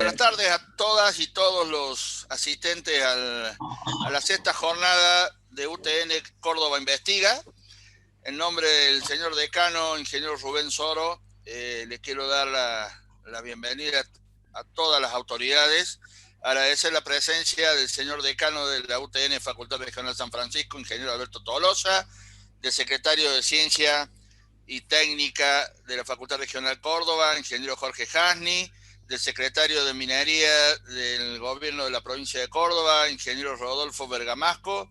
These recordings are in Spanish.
Buenas tardes a todas y todos los asistentes a la sexta jornada de UTN Córdoba Investiga. En nombre del señor decano, ingeniero Rubén Soro, le quiero dar la bienvenida a todas las autoridades, agradecer la presencia del señor decano de la UTN Facultad Regional San Francisco, ingeniero Alberto Tolosa, del secretario de Ciencia y Técnica de la Facultad Regional Córdoba, ingeniero Jorge Jasny, del secretario de Minería del Gobierno de la Provincia de Córdoba, ingeniero Rodolfo Bergamasco,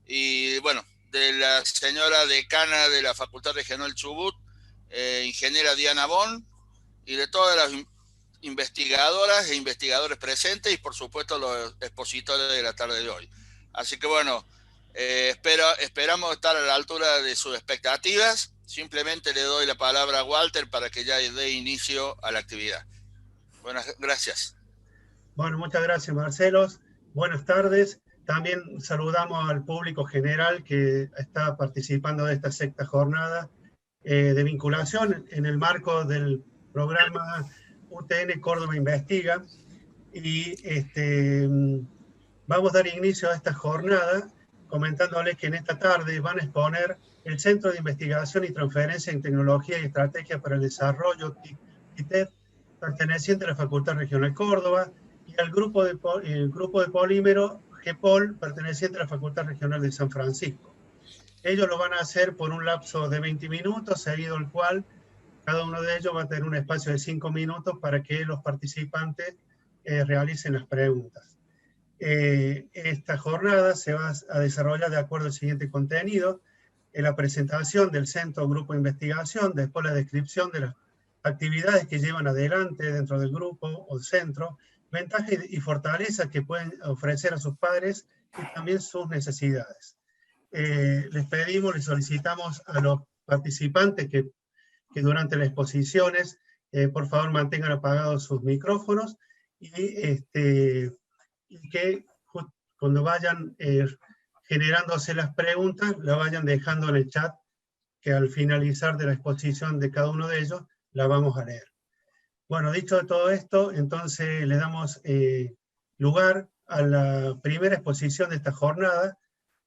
y bueno, de la señora decana de la Facultad Regional Chubut, ingeniera Diana Bon, y de todas las investigadoras e investigadores presentes, y por supuesto los expositores de la tarde de hoy. Así que bueno, esperamos estar a la altura de sus expectativas. Simplemente le doy la palabra a Walter para que ya dé inicio a la actividad. Buenas, gracias. Bueno, muchas gracias, Marcelo. Buenas tardes. También saludamos al público general que está participando de esta sexta jornada de vinculación en el marco del programa UTN Córdoba Investiga. Y vamos a dar inicio a esta jornada comentándoles que en esta tarde van a exponer el Centro de Investigación y Transferencia en Tecnología y Estrategia para el Desarrollo, CITED, perteneciente a la Facultad Regional Córdoba, y al grupo de polímero GEPOL, perteneciente a la Facultad Regional de San Francisco. Ellos lo van a hacer por un lapso de 20 minutos, seguido el cual cada uno de ellos va a tener un espacio de 5 minutos para que los participantes realicen las preguntas. Esta jornada se va a desarrollar de acuerdo al siguiente contenido: en la presentación del centro grupo de investigación, después la descripción de las actividades que llevan adelante dentro del grupo o centro, ventajas y fortalezas que pueden ofrecer a sus padres y también sus necesidades. Les pedimos, les solicitamos a los participantes que durante las exposiciones, por favor, mantengan apagados sus micrófonos y que cuando vayan generándose las preguntas, la vayan dejando en el chat, que al finalizar de la exposición de cada uno de ellos, la vamos a leer. Bueno, dicho todo esto, entonces le damos lugar a la primera exposición de esta jornada.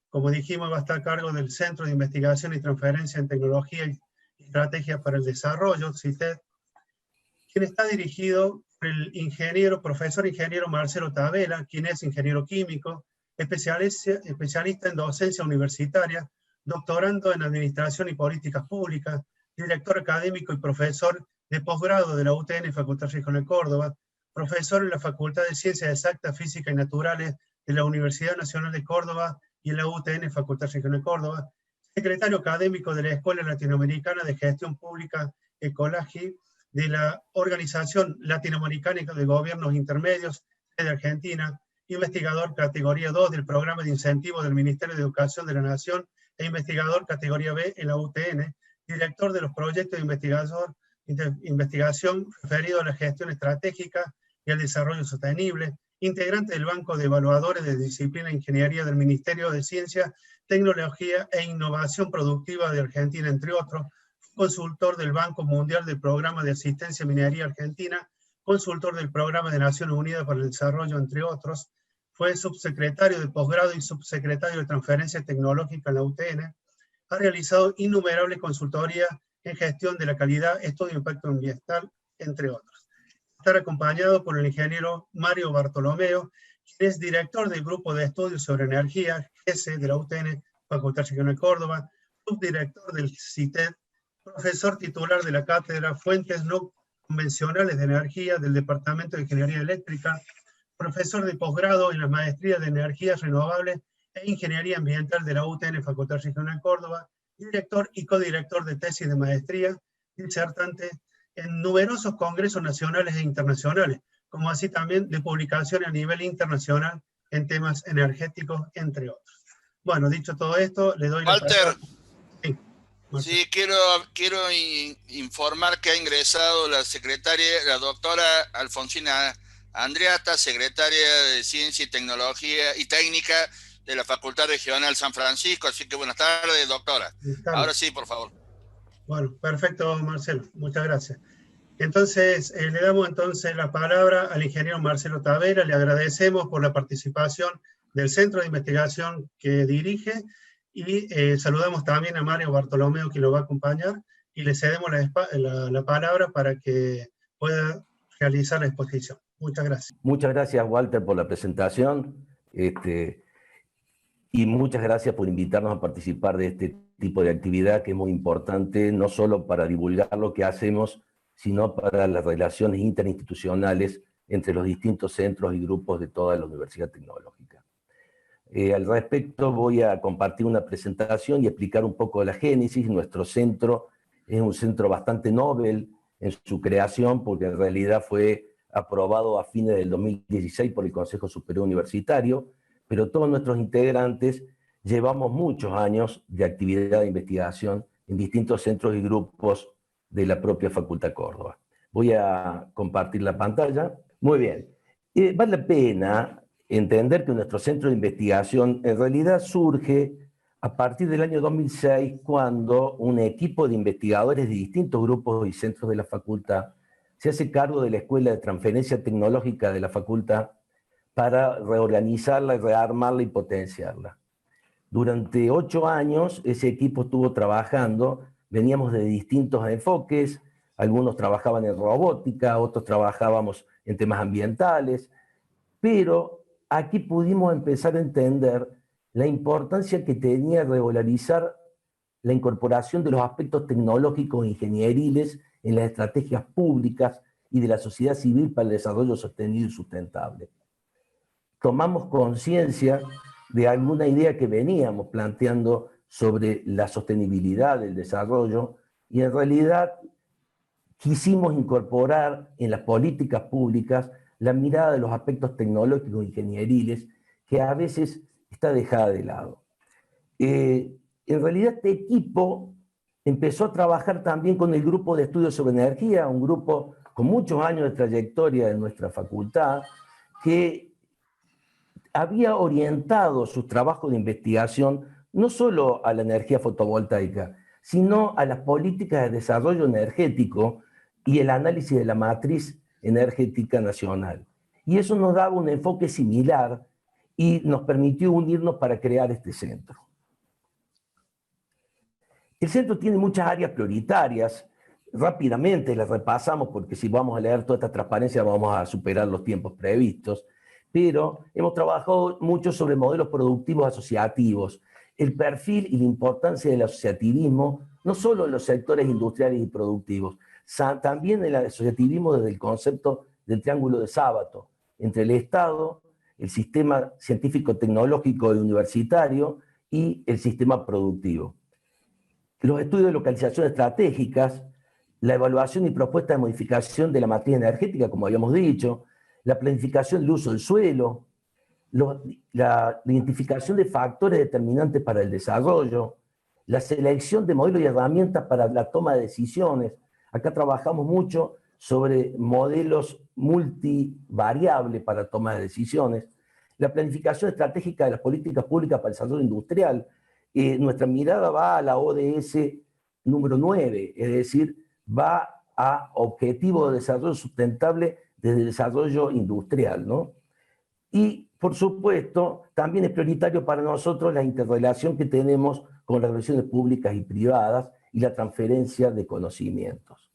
Como dijimos, va a estar a cargo del Centro de Investigación y Transferencia en Tecnología y Estrategia para el Desarrollo, CITED, quien está dirigido por el profesor ingeniero Marcelo Tavera, quien es ingeniero químico, especialista en docencia universitaria, doctorando en Administración y Políticas Públicas, director académico y profesor de posgrado de la UTN Facultad Regional Córdoba, profesor en la Facultad de Ciencias Exactas, Físicas y Naturales de la Universidad Nacional de Córdoba y en la UTN Facultad Regional Córdoba, secretario académico de la Escuela Latinoamericana de Gestión Pública ECOLAGI, de la Organización Latinoamericana de Gobiernos Intermedios de Argentina, investigador categoría 2 del Programa de Incentivo del Ministerio de Educación de la Nación e investigador categoría B en la UTN, director de los proyectos de investigación referidos a la gestión estratégica y al desarrollo sostenible, integrante del Banco de Evaluadores de Disciplina e Ingeniería del Ministerio de Ciencia, Tecnología e Innovación Productiva de Argentina, entre otros, consultor del Banco Mundial del Programa de Asistencia a Minería Argentina, consultor del Programa de Naciones Unidas para el Desarrollo, entre otros. Fue subsecretario de posgrado y subsecretario de Transferencia Tecnológica en la UTN. Ha realizado innumerables consultorías en gestión de la calidad, estudio de impacto ambiental, entre otros. Estar acompañado por el ingeniero Mario Bartolomeo, quien es director del Grupo de Estudios sobre Energía, GESE, de la UTN Facultad Regional Córdoba, subdirector del CITED, profesor titular de la cátedra Fuentes No Convencionales de Energía del Departamento de Ingeniería Eléctrica, profesor de posgrado en la Maestría de Energías Renovables e Ingeniería Ambiental de la UTN Facultad Regional Córdoba, director y codirector de tesis de maestría, disertante en numerosos congresos nacionales e internacionales, como así también de publicaciones a nivel internacional en temas energéticos, entre otros. Bueno, dicho todo esto, le doy Walter, la palabra. Sí, quiero informar que ha ingresado la secretaria, la doctora Alfonsina Andreata, secretaria de Ciencia y Tecnología y Técnica de la Facultad Regional San Francisco. Así que buenas tardes, doctora. Ahora sí, por favor. Bueno, perfecto, Marcelo. Muchas gracias. Entonces, le damos entonces la palabra al ingeniero Marcelo Tavera, le agradecemos por la participación del Centro de Investigación que dirige y saludamos también a Mario Bartolomeo que lo va a acompañar y le cedemos la palabra para que pueda realizar la exposición. Muchas gracias. Muchas gracias, Walter, por la presentación y muchas gracias por invitarnos a participar de este tipo de actividad que es muy importante, no solo para divulgar lo que hacemos, sino para las relaciones interinstitucionales entre los distintos centros y grupos de toda la Universidad Tecnológica. Al respecto voy a compartir una presentación y explicar un poco la génesis. Nuestro centro es un centro bastante novel en su creación, porque en realidad fue aprobado a fines del 2016 por el Consejo Superior Universitario, pero todos nuestros integrantes llevamos muchos años de actividad de investigación en distintos centros y grupos de la propia Facultad Córdoba. Voy a compartir la pantalla. Muy bien. Vale la pena entender que nuestro centro de investigación en realidad surge a partir del año 2006, cuando un equipo de investigadores de distintos grupos y centros de la facultad se hace cargo de la Escuela de Transferencia Tecnológica de la facultad para reorganizarla, rearmarla y potenciarla. Durante 8 años ese equipo estuvo trabajando, veníamos de distintos enfoques, algunos trabajaban en robótica, otros trabajábamos en temas ambientales, pero aquí pudimos empezar a entender la importancia que tenía regularizar la incorporación de los aspectos tecnológicos e ingenieriles en las estrategias públicas y de la sociedad civil para el desarrollo sostenido y sustentable. Tomamos conciencia de alguna idea que veníamos planteando sobre la sostenibilidad del desarrollo y en realidad quisimos incorporar en las políticas públicas la mirada de los aspectos tecnológicos e ingenieriles que a veces está dejada de lado. En realidad este equipo empezó a trabajar también con el grupo de estudios sobre energía, un grupo con muchos años de trayectoria de nuestra facultad, que había orientado sus trabajos de investigación no solo a la energía fotovoltaica, sino a las políticas de desarrollo energético y el análisis de la matriz energética nacional. Y eso nos daba un enfoque similar y nos permitió unirnos para crear este centro. El centro tiene muchas áreas prioritarias. Rápidamente las repasamos porque si vamos a leer toda esta transparencia vamos a superar los tiempos previstos. Pero hemos trabajado mucho sobre modelos productivos asociativos, el perfil y la importancia del asociativismo, no solo en los sectores industriales y productivos, también el asociativismo desde el concepto del triángulo de Sábato, entre el Estado, el sistema científico-tecnológico y universitario y el sistema productivo. Los estudios de localización estratégicas, la evaluación y propuesta de modificación de la matriz energética, como habíamos dicho, la planificación del uso del suelo, la identificación de factores determinantes para el desarrollo, la selección de modelos y herramientas para la toma de decisiones. Acá trabajamos mucho sobre modelos multivariables para toma de decisiones, la planificación estratégica de las políticas públicas para el desarrollo industrial. Nuestra mirada va a la ODS número 9, es decir, va a Objetivo de Desarrollo Sustentable desde el desarrollo industrial, ¿no? Y, por supuesto, también es prioritario para nosotros la interrelación que tenemos con las relaciones públicas y privadas y la transferencia de conocimientos.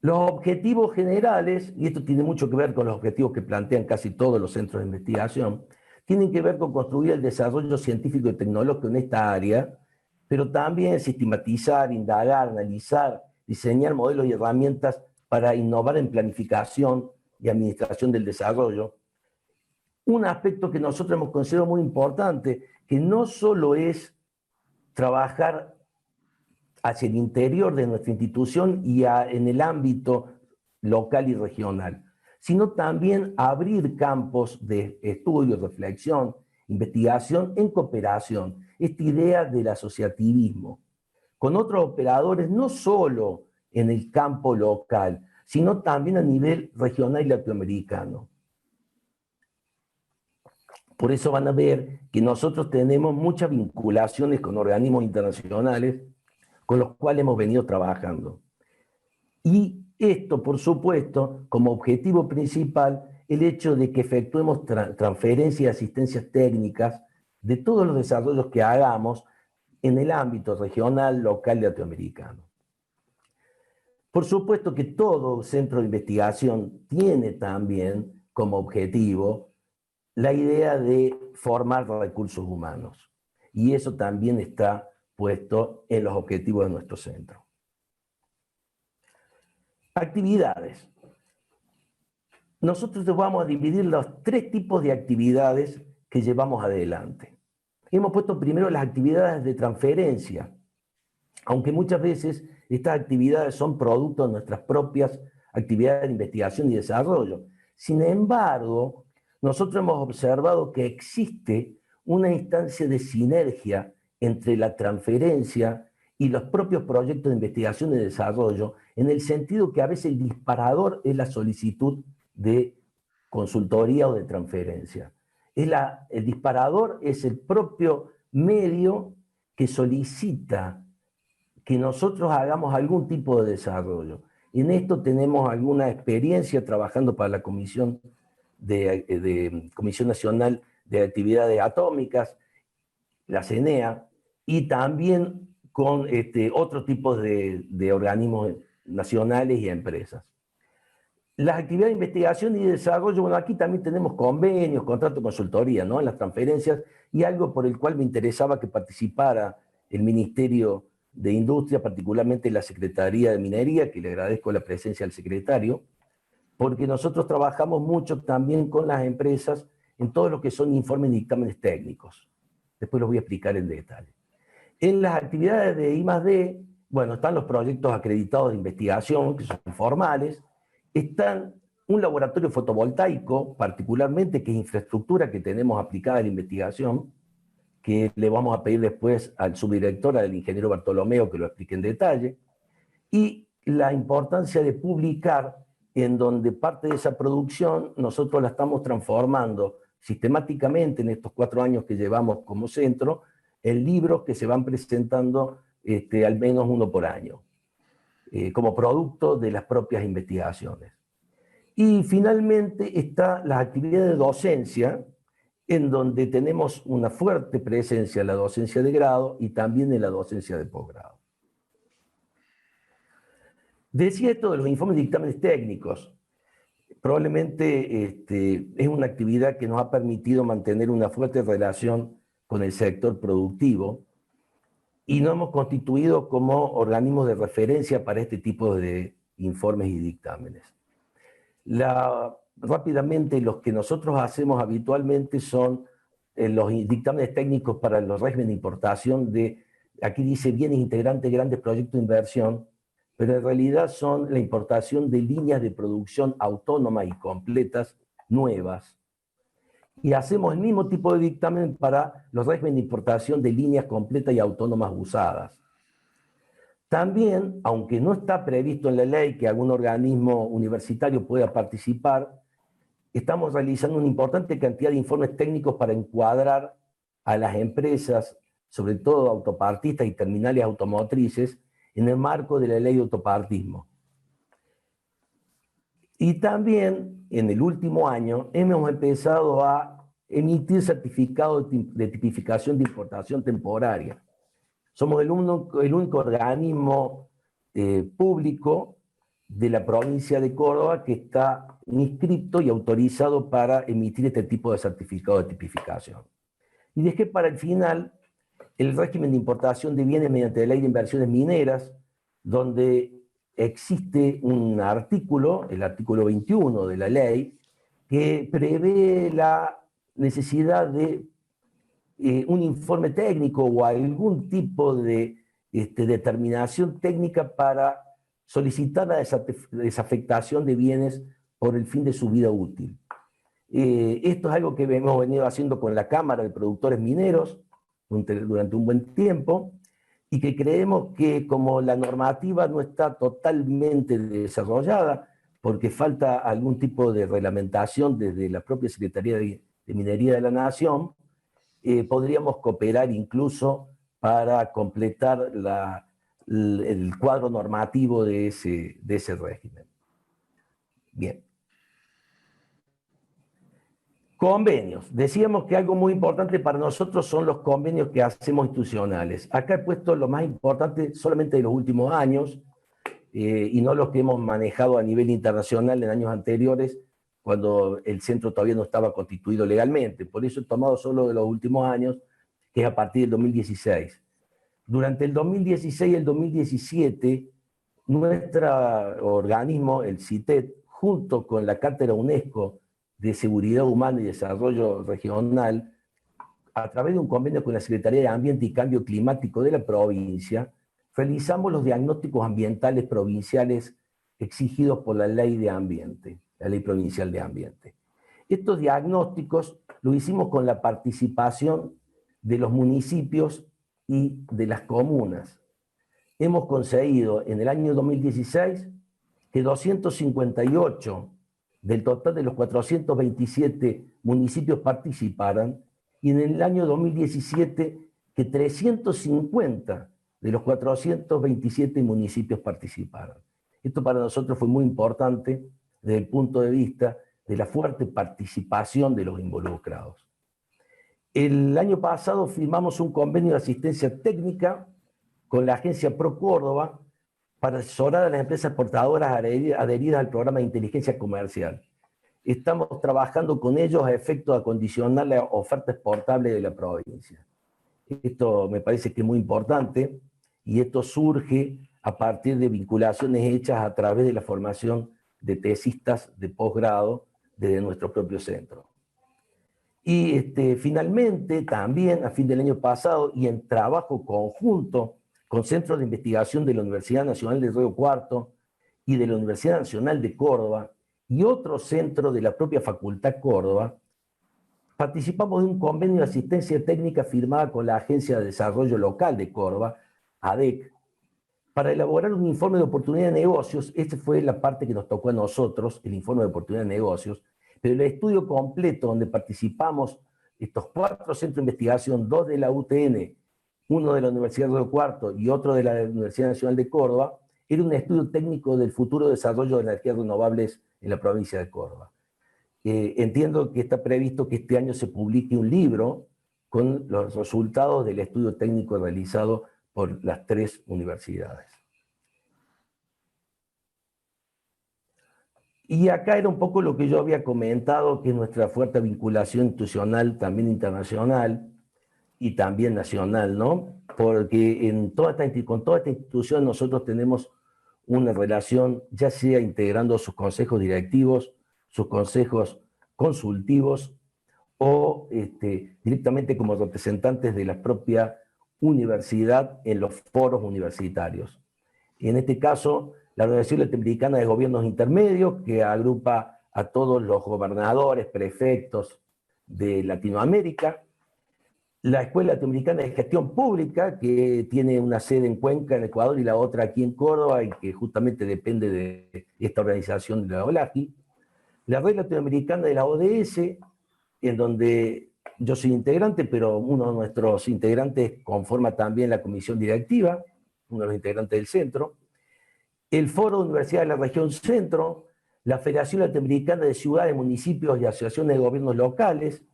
Los objetivos generales, y esto tiene mucho que ver con los objetivos que plantean casi todos los centros de investigación, tienen que ver con construir el desarrollo científico y tecnológico en esta área, pero también sistematizar, indagar, analizar, diseñar modelos y herramientas para innovar en planificación y administración del desarrollo. Un aspecto que nosotros hemos considerado muy importante, que no solo es trabajar hacia el interior de nuestra institución y en el ámbito local y regional, sino también abrir campos de estudio, reflexión, investigación en cooperación, esta idea del asociativismo, con otros operadores no solo en el campo local, sino también a nivel regional y latinoamericano. Por eso van a ver que nosotros tenemos muchas vinculaciones con organismos internacionales, con los cuales hemos venido trabajando. Y esto, por supuesto, como objetivo principal, el hecho de que efectuemos transferencias y asistencias técnicas de todos los desarrollos que hagamos en el ámbito regional, local y latinoamericano. Por supuesto que todo centro de investigación tiene también como objetivo la idea de formar recursos humanos. Y eso también está puesto en los objetivos de nuestro centro. Actividades. Nosotros vamos a dividir los 3 tipos de actividades que llevamos adelante. Hemos puesto primero las actividades de transferencia, aunque muchas veces estas actividades son producto de nuestras propias actividades de investigación y desarrollo. Sin embargo, nosotros hemos observado que existe una instancia de sinergia entre la transferencia y los propios proyectos de investigación y desarrollo, en el sentido que a veces el disparador es la solicitud de consultoría o de transferencia. El disparador es el propio medio que solicita que nosotros hagamos algún tipo de desarrollo. En esto tenemos alguna experiencia trabajando para la Comisión Nacional de Actividades Atómicas, la CENEA, y también con otros tipos de organismos nacionales y empresas. Las actividades de investigación y desarrollo, bueno, aquí también tenemos convenios, contratos de consultoría, ¿no? En las transferencias, y algo por el cual me interesaba que participara el Ministerio de Industria, particularmente la Secretaría de Minería, que le agradezco la presencia del secretario, porque nosotros trabajamos mucho también con las empresas en todo lo que son informes y dictámenes técnicos. Después los voy a explicar en detalle. En las actividades de I+D, bueno, están los proyectos acreditados de investigación, que son formales, están un laboratorio fotovoltaico, particularmente, que es infraestructura que tenemos aplicada a la investigación, que le vamos a pedir después al subdirector, al ingeniero Bartolomeo, que lo explique en detalle, y la importancia de publicar, en donde parte de esa producción nosotros la estamos transformando sistemáticamente en estos 4 años que llevamos como centro, en libros que se van presentando al menos 1 por año, como producto de las propias investigaciones. Y finalmente está las actividades de docencia, en donde tenemos una fuerte presencia en la docencia de grado y también en la docencia de posgrado. Decía esto de los informes de dictámenes técnicos. Probablemente es una actividad que nos ha permitido mantener una fuerte relación con el sector productivo y nos hemos constituido como organismos de referencia para este tipo de informes y dictámenes. Rápidamente, los que nosotros hacemos habitualmente son los dictámenes técnicos para los regímenes de importación de, aquí dice bienes integrantes, grandes proyectos de inversión, pero en realidad son la importación de líneas de producción autónomas y completas nuevas. Y hacemos el mismo tipo de dictamen para los regímenes de importación de líneas completas y autónomas usadas. También, aunque no está previsto en la ley que algún organismo universitario pueda participar, estamos realizando una importante cantidad de informes técnicos para encuadrar a las empresas, sobre todo autopartistas y terminales automotrices, en el marco de la ley de autopartismo. Y también, en el último año, hemos empezado a emitir certificados de tipificación de importación temporaria. Somos el único organismo público de la provincia de Córdoba que está inscrito y autorizado para emitir este tipo de certificado de tipificación. Y dejé para el final el régimen de importación de bienes mediante la ley de inversiones mineras, donde existe un artículo, el artículo 21 de la ley, que prevé la necesidad de un informe técnico o algún tipo de determinación técnica para solicitar la desafectación de bienes por el fin de su vida útil. Esto es algo que hemos venido haciendo con la Cámara de Productores Mineros durante un buen tiempo, y que creemos que como la normativa no está totalmente desarrollada, porque falta algún tipo de reglamentación desde la propia Secretaría de Minería de la Nación, podríamos cooperar incluso para completar el cuadro normativo de ese régimen. Bien. Convenios. Decíamos que algo muy importante para nosotros son los convenios que hacemos institucionales. Acá he puesto lo más importante solamente de los últimos años, y no los que hemos manejado a nivel internacional en años anteriores, cuando el centro todavía no estaba constituido legalmente. Por eso he tomado solo de los últimos años, que es a partir del 2016. Durante el 2016 y el 2017, nuestro organismo, el CITED, junto con la Cátedra UNESCO de Seguridad Humana y Desarrollo Regional, a través de un convenio con la Secretaría de Ambiente y Cambio Climático de la provincia, realizamos los diagnósticos ambientales provinciales exigidos por la Ley de Ambiente, la Ley Provincial de Ambiente. Estos diagnósticos lo hicimos con la participación de los municipios y de las comunas. Hemos conseguido en el año 2016 que 258 del total de los 427 municipios participaran, y en el año 2017 que 350 de los 427 municipios participaron. Esto para nosotros fue muy importante desde el punto de vista de la fuerte participación de los involucrados. El año pasado firmamos un convenio de asistencia técnica con la agencia Pro Córdoba para asesorar a las empresas exportadoras adheridas al programa de inteligencia comercial. Estamos trabajando con ellos a efecto de acondicionar la oferta exportable de la provincia. Esto me parece que es muy importante, y esto surge a partir de vinculaciones hechas a través de la formación de tesistas de posgrado desde nuestro propio centro. Y finalmente, también a fin del año pasado, y en trabajo conjunto con centros de investigación de la Universidad Nacional de Río Cuarto y de la Universidad Nacional de Córdoba y otro centro de la propia Facultad Córdoba, participamos de un convenio de asistencia técnica firmada con la Agencia de Desarrollo Local de Córdoba, ADEC, para elaborar un informe de oportunidad de negocios. Esta fue la parte que nos tocó a nosotros, el informe de oportunidad de negocios, pero el estudio completo donde participamos estos 4 centros de investigación, 2 de la UTN, uno de la Universidad de Río Cuarto y otro de la Universidad Nacional de Córdoba, era un estudio técnico del futuro desarrollo de energías renovables en la provincia de Córdoba. Entiendo que está previsto que este año se publique un libro con los resultados del estudio técnico realizado por las 3 universidades. Y acá era un poco lo que yo había comentado, que es nuestra fuerte vinculación institucional, también internacional y también nacional, ¿no? Porque con toda esta institución nosotros tenemos una relación, ya sea integrando sus consejos directivos, sus consejos consultivos, o directamente como representantes de la propia universidad en los foros universitarios. Y en este caso, la Organización Latinoamericana de Gobiernos Intermedios, que agrupa a todos los gobernadores, prefectos de Latinoamérica; la Escuela Latinoamericana de Gestión Pública, que tiene una sede en Cuenca, en Ecuador, y la otra aquí en Córdoba, y que justamente depende de esta organización de la OLAGI; la Red Latinoamericana de la ODS, en donde yo soy integrante, pero uno de nuestros integrantes conforma también la comisión directiva, uno de los integrantes del centro; el Foro de Universidades de la Región Centro; la Federación Latinoamericana de Ciudades, Municipios y Asociaciones de Gobiernos Locales;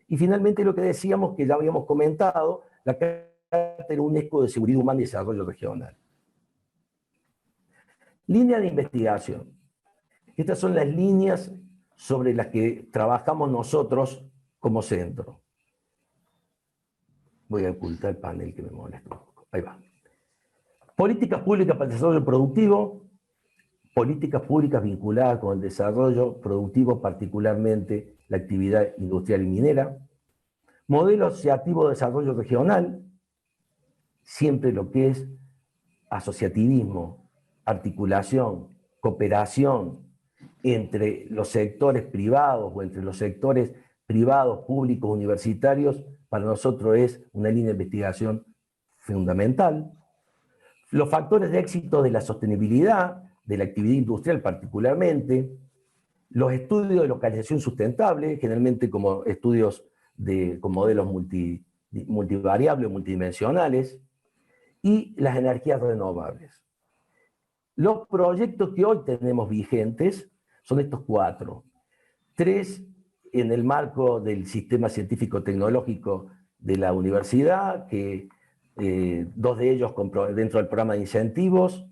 y finalmente lo que decíamos, que ya habíamos comentado, la Cátedra UNESCO de Seguridad Humana y Desarrollo Regional. Línea de investigación. Estas son las líneas sobre las que trabajamos nosotros como centro. Voy a ocultar el panel que me molesta un poco. Ahí va. Políticas públicas para el desarrollo productivo, políticas públicas vinculadas con el desarrollo productivo, particularmente la actividad industrial y minera; modelo asociativo de desarrollo regional, siempre lo que es asociativismo, articulación, cooperación entre los sectores privados o entre los sectores privados, públicos, universitarios, para nosotros es una línea de investigación fundamental. Los factores de éxito de la sostenibilidad, de la actividad industrial particularmente; los estudios de localización sustentable, generalmente como estudios con modelos multivariables o multidimensionales; y las energías renovables. Los proyectos que hoy tenemos vigentes son estos 4. 3 en el marco del sistema científico-tecnológico de la universidad, que 2 de ellos dentro del programa de incentivos,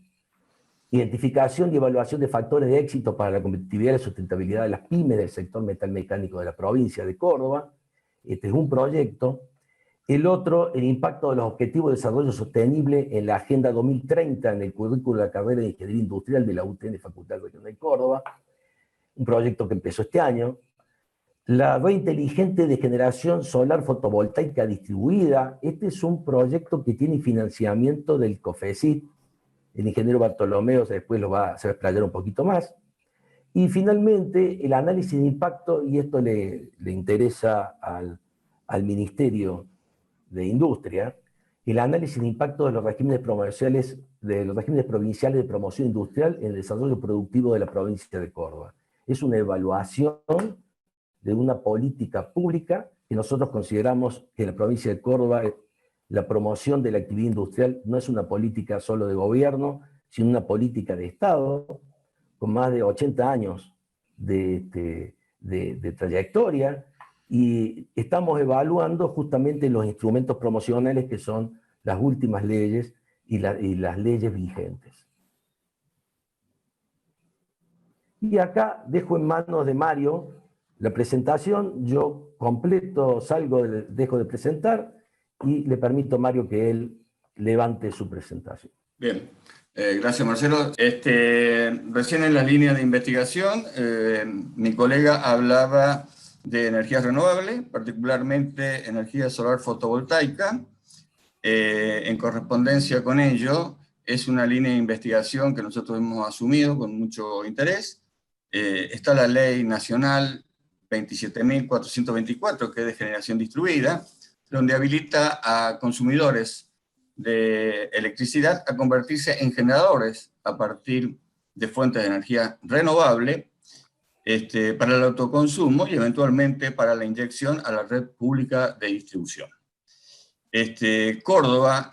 identificación y evaluación de factores de éxito para la competitividad y la sustentabilidad de las pymes del sector metalmecánico de la provincia de Córdoba. Este es un proyecto. El otro, el impacto de los objetivos de desarrollo sostenible en la Agenda 2030 en el currículo de la carrera de Ingeniería Industrial de la UTN Facultad Regional de Córdoba, un proyecto que empezó este año. La red inteligente de generación solar fotovoltaica distribuida, este es un proyecto que tiene financiamiento del COFECIT. El ingeniero Bartolomeo después se va a explayar un poquito más. Y finalmente, el análisis de impacto, y esto le interesa al Ministerio de Industria, el análisis de impacto de los regímenes provinciales de promoción industrial en el desarrollo productivo de la provincia de Córdoba. Es una evaluación de una política pública que nosotros consideramos que en la provincia de Córdoba la promoción de la actividad industrial no es una política solo de gobierno, sino una política de Estado, con más de 80 años de trayectoria, y estamos evaluando justamente los instrumentos promocionales que son las últimas leyes y las leyes vigentes. Y acá dejo en manos de Mario la presentación, yo completo, dejo de presentar y le permito a Mario que él levante su presentación. Bien, gracias Marcelo. Recién en la línea de investigación, mi colega hablaba de energías renovables, particularmente energía solar fotovoltaica. En correspondencia con ello, es una línea de investigación que nosotros hemos asumido con mucho interés. Está la Ley Nacional 27.424, que es de generación distribuida, donde habilita a consumidores de electricidad a convertirse en generadores a partir de fuentes de energía renovable para el autoconsumo y eventualmente para la inyección a la red pública de distribución. Córdoba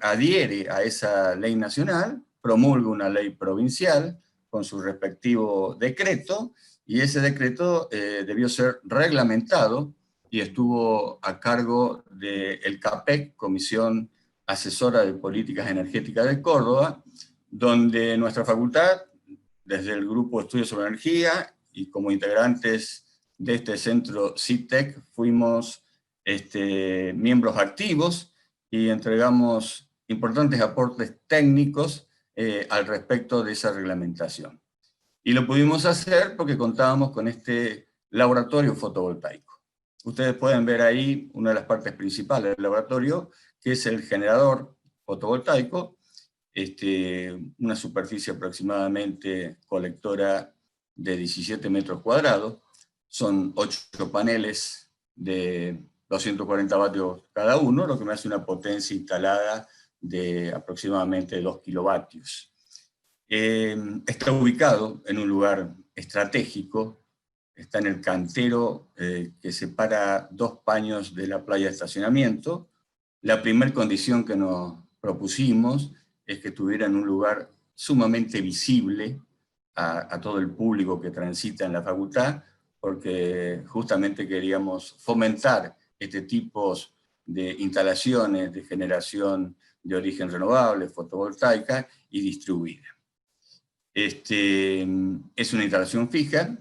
adhiere a esa ley nacional, promulga una ley provincial con su respectivo decreto, y ese decreto debió ser reglamentado y estuvo a cargo del CAPEC, Comisión Asesora de Políticas Energéticas de Córdoba, donde nuestra facultad, desde el Grupo de Estudios sobre Energía y como integrantes de este centro CITEC, fuimos miembros activos y entregamos importantes aportes técnicos al respecto de esa reglamentación. Y lo pudimos hacer porque contábamos con este laboratorio fotovoltaico. Ustedes pueden ver ahí una de las partes principales del laboratorio, que es el generador fotovoltaico, una superficie aproximadamente colectora de 17 metros cuadrados, son 8 paneles de 240 vatios cada uno, lo que me hace una potencia instalada de aproximadamente 2 kilovatios. Está ubicado en un lugar estratégico, está en el cantero que separa 2 paños de la playa de estacionamiento. La primera condición que nos propusimos es que estuviera en un lugar sumamente visible a todo el público que transita en la facultad, porque justamente queríamos fomentar este tipo de instalaciones de generación de origen renovable, fotovoltaica y distribuida. Es una instalación fija,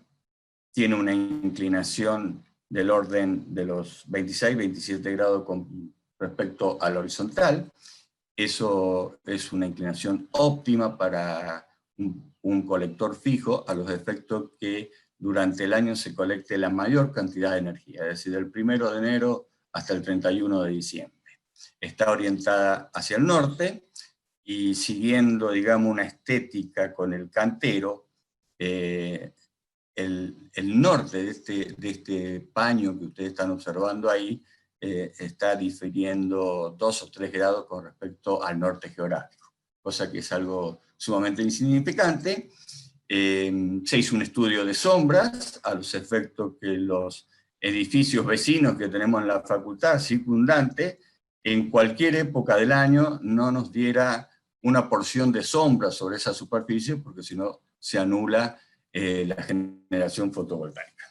tiene una inclinación del orden de los 26-27 grados con respecto al horizontal. Eso es una inclinación óptima para un colector fijo, a los efectos que durante el año se colecte la mayor cantidad de energía, es decir, del 1 de enero hasta el 31 de diciembre. Está orientada hacia el norte, y siguiendo, digamos, una estética con el cantero, el norte de este paño que ustedes están observando ahí está difiriendo 2 o 3 grados con respecto al norte geográfico, cosa que es algo sumamente insignificante. Se hizo un estudio de sombras a los efectos que los edificios vecinos que tenemos en la facultad circundantes en cualquier época del año no nos diera una porción de sombra sobre esa superficie, porque si no se anula la generación fotovoltaica.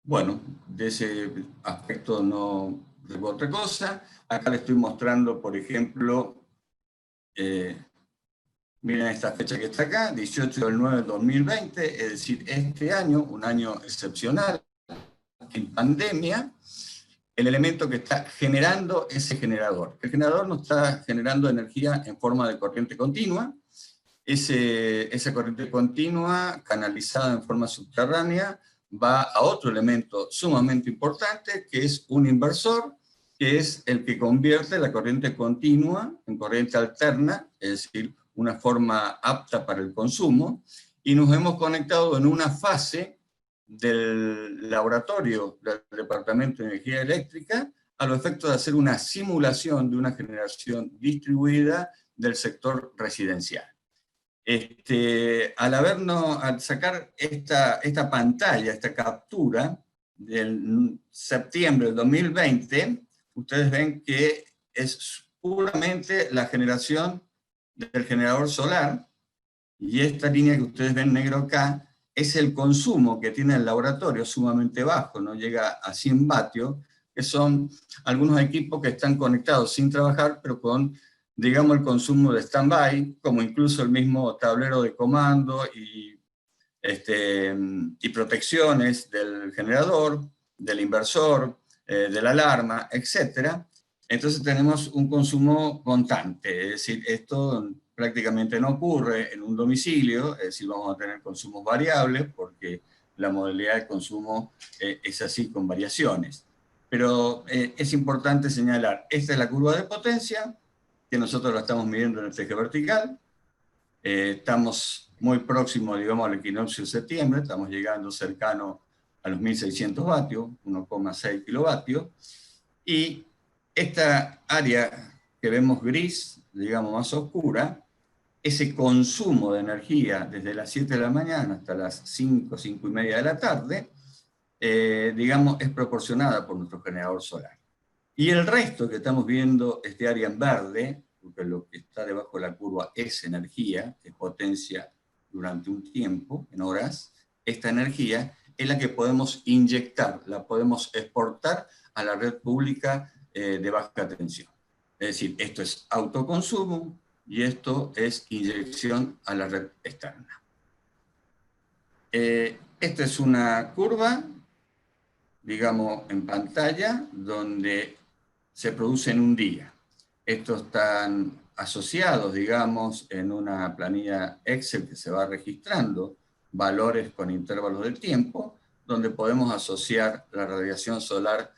Bueno, de ese aspecto no digo otra cosa. Acá le estoy mostrando, por ejemplo, miren esta fecha que está acá, 18/9/2020, es decir, este año, un año excepcional, en pandemia, el elemento que está generando ese generador. El generador nos está generando energía en forma de corriente continua. Esa corriente continua, canalizada en forma subterránea, va a otro elemento sumamente importante, que es un inversor, que es el que convierte la corriente continua en corriente alterna, es decir, una forma apta para el consumo, y nos hemos conectado en una fase del laboratorio del Departamento de Energía Eléctrica a los efectos de hacer una simulación de una generación distribuida del sector residencial. Al sacar esta pantalla, esta captura del septiembre del 2020, ustedes ven que es puramente la generación del generador solar, y esta línea que ustedes ven negro acá es el consumo que tiene el laboratorio, sumamente bajo, no llega a 100 vatios, que son algunos equipos que están conectados sin trabajar, pero con, digamos, el consumo de stand-by, como incluso el mismo tablero de comando y protecciones del generador, del inversor, de la alarma, etc. Entonces tenemos un consumo constante, es decir, esto prácticamente no ocurre en un domicilio, es decir, vamos a tener consumos variables porque la modalidad de consumo es así con variaciones. Pero es importante señalar, esta es la curva de potencia, que nosotros la estamos midiendo en el eje vertical. Estamos muy próximos, digamos, al equinoccio de septiembre, estamos llegando cercano a los 1600 vatios, 1,6 kilovatios, y esta área que vemos gris, digamos más oscura, ese consumo de energía desde las 7 de la mañana hasta las 5, 5 y media de la tarde, digamos, es proporcionada por nuestro generador solar. Y el resto que estamos viendo, este área en verde, porque lo que está debajo de la curva es energía, es potencia durante un tiempo, en horas, esta energía es la que podemos inyectar, la podemos exportar a la red pública de baja tensión. Es decir, esto es autoconsumo y esto es inyección a la red externa. Esta es una curva, digamos, en pantalla, donde se produce en un día. Estos están asociados, digamos, en una planilla Excel que se va registrando valores con intervalos del tiempo, donde podemos asociar la radiación solar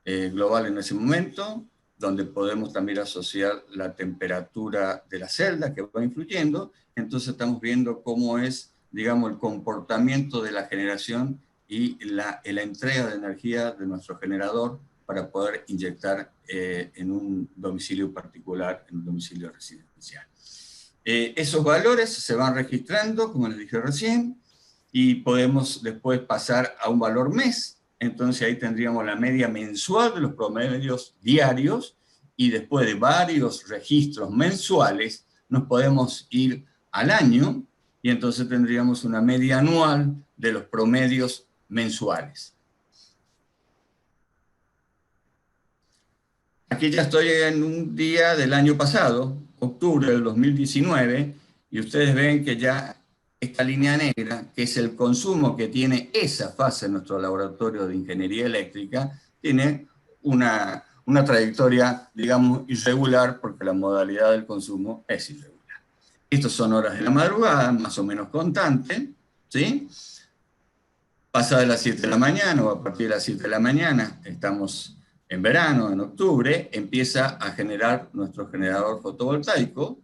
global en ese momento, donde podemos también asociar la temperatura de la celda que va influyendo. Entonces estamos viendo cómo es, digamos, el comportamiento de la generación y la entrega de energía de nuestro generador para poder inyectar en un domicilio particular, en un domicilio residencial. Esos valores se van registrando, como les dije recién, y podemos después pasar a un valor mes. Entonces ahí tendríamos la media mensual de los promedios diarios, y después de varios registros mensuales nos podemos ir al año, y entonces tendríamos una media anual de los promedios mensuales. Aquí ya estoy en un día del año pasado, octubre del 2019, y ustedes ven que ya esta línea negra, que es el consumo que tiene esa fase en nuestro laboratorio de ingeniería eléctrica, tiene una trayectoria, digamos, irregular, porque la modalidad del consumo es irregular. Estas son horas de la madrugada, más o menos constantes, ¿sí? Pasadas las 7 de la mañana, o a partir de las 7 de la mañana, estamos en verano, en octubre, empieza a generar nuestro generador fotovoltaico.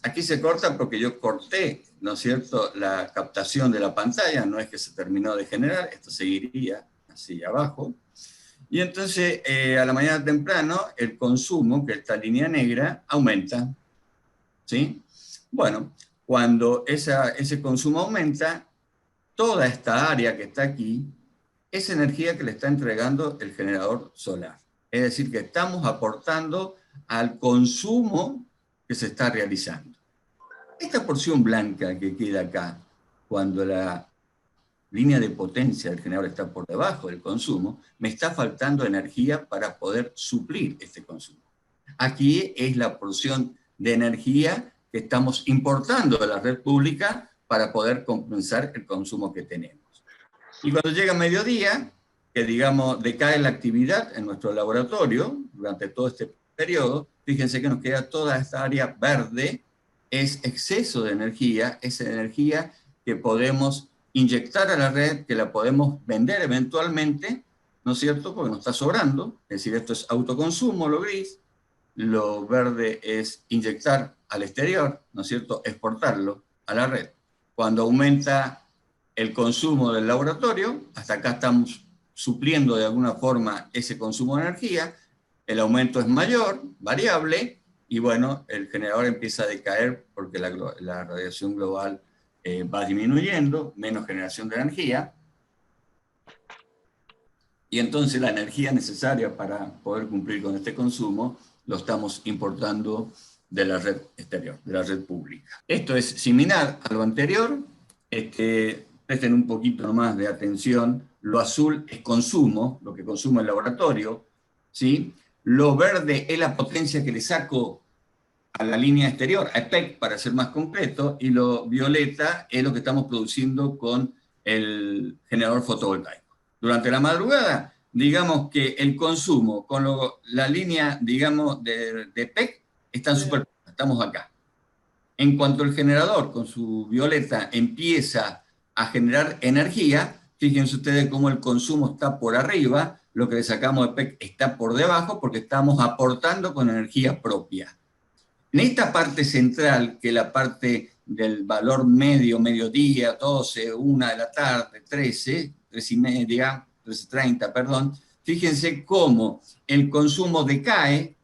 Aquí se corta porque yo corté, ¿no es cierto?, la captación de la pantalla, no es que se terminó de generar, esto seguiría así abajo. Y entonces, a la mañana temprano, el consumo, que esta línea negra, aumenta, ¿sí? Bueno, cuando ese consumo aumenta, toda esta área que está aquí esa energía que le está entregando el generador solar. Es decir, que estamos aportando al consumo que se está realizando. Esta porción blanca que queda acá, cuando la línea de potencia del generador está por debajo del consumo, me está faltando energía para poder suplir este consumo. Aquí es la porción de energía que estamos importando de la red pública para poder compensar el consumo que tenemos. Y cuando llega mediodía, que digamos decae la actividad en nuestro laboratorio durante todo este periodo, fíjense que nos queda toda esta área verde, es exceso de energía, es energía que podemos inyectar a la red, que la podemos vender eventualmente, ¿no es cierto? Porque nos está sobrando, es decir, esto es autoconsumo, lo gris, lo verde es inyectar al exterior, ¿no es cierto? Exportarlo a la red. Cuando aumenta el consumo del laboratorio, hasta acá estamos supliendo de alguna forma ese consumo de energía, el aumento es mayor, variable, y bueno, el generador empieza a decaer porque la radiación global va disminuyendo, menos generación de energía, y entonces la energía necesaria para poder cumplir con este consumo lo estamos importando de la red exterior, de la red pública. Esto es similar a lo anterior. Presten un poquito más de atención. Lo azul es consumo, lo que consume el laboratorio, ¿sí? Lo verde es la potencia que le saco a la línea exterior, a EPEC, para ser más concreto, y lo violeta es lo que estamos produciendo con el generador fotovoltaico. Durante la madrugada, digamos que el consumo con la línea, digamos, de EPEC están superpuestas, estamos acá. En cuanto el generador con su violeta empieza a generar energía, fíjense ustedes cómo el consumo está por arriba, lo que le sacamos de EPEC está por debajo porque estamos aportando con energía propia. En esta parte central, que es la parte del valor medio, mediodía, 12, 1 de la tarde, 13, 3 y media, 13:30, perdón, fíjense cómo el consumo decae,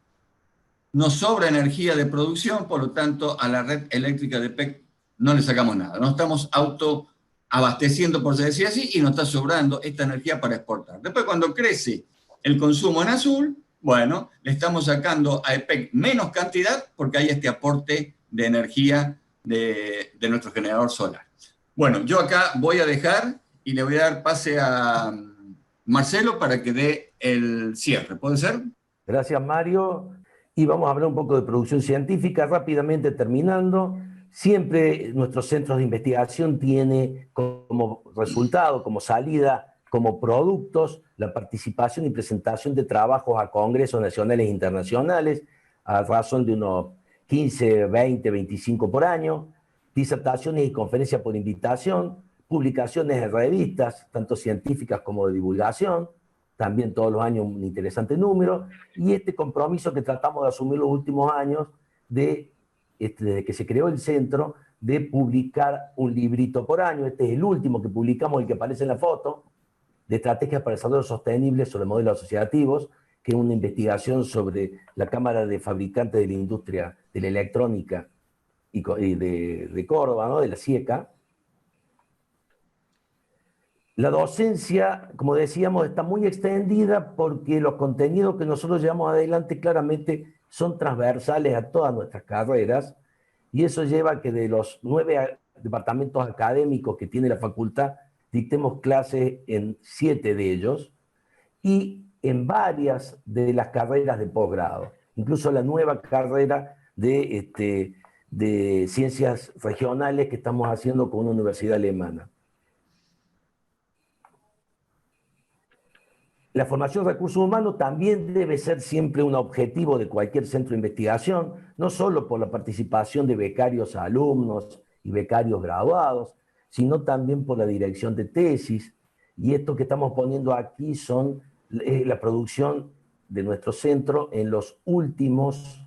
nos sobra energía de producción, por lo tanto a la red eléctrica de PEC no le sacamos nada, no estamos autoabasteciendo, por decir así, y nos está sobrando esta energía para exportar. Después cuando crece el consumo en azul, bueno, le estamos sacando a EPEC menos cantidad porque hay este aporte de energía de nuestro generador solar. Bueno, yo acá voy a dejar y le voy a dar pase a Marcelo para que dé el cierre. ¿Puede ser? Gracias, Mario. Y vamos a hablar un poco de producción científica, rápidamente terminando. Siempre nuestros centros de investigación tiene como resultado, como salida, como productos, la participación y presentación de trabajos a congresos nacionales e internacionales, a razón de unos 15, 20, 25 por año, disertaciones y conferencias por invitación, publicaciones en revistas, tanto científicas como de divulgación, también todos los años un interesante número, y este compromiso que tratamos de asumir los últimos años desde que se creó el centro, de publicar un librito por año. Este es el último que publicamos, el que aparece en la foto, de estrategias para el desarrollo sostenible sobre modelos asociativos, que es una investigación sobre la Cámara de Fabricantes de la Industria de la Electrónica y de Córdoba, ¿no? De la CIECA. La docencia, como decíamos, está muy extendida porque los contenidos que nosotros llevamos adelante claramente son transversales a todas nuestras carreras, y eso lleva a que de los 9 departamentos académicos que tiene la facultad, dictemos clases en 7 de ellos y en varias de las carreras de posgrado. Incluso la nueva carrera de ciencias regionales que estamos haciendo con una universidad alemana. La formación de recursos humanos también debe ser siempre un objetivo de cualquier centro de investigación, no solo por la participación de becarios alumnos y becarios graduados, sino también por la dirección de tesis. Y esto que estamos poniendo aquí son la producción de nuestro centro en los últimos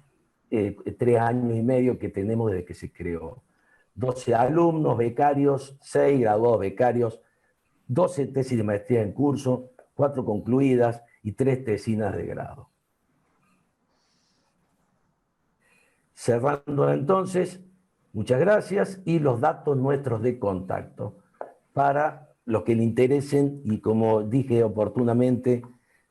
3 años y medio que tenemos desde que se creó. 12 alumnos becarios, 6 graduados becarios, 12 tesis de maestría en curso, 4 concluidas y 3 tesinas de grado. Cerrando entonces, muchas gracias, y los datos nuestros de contacto para los que le interesen, y como dije oportunamente,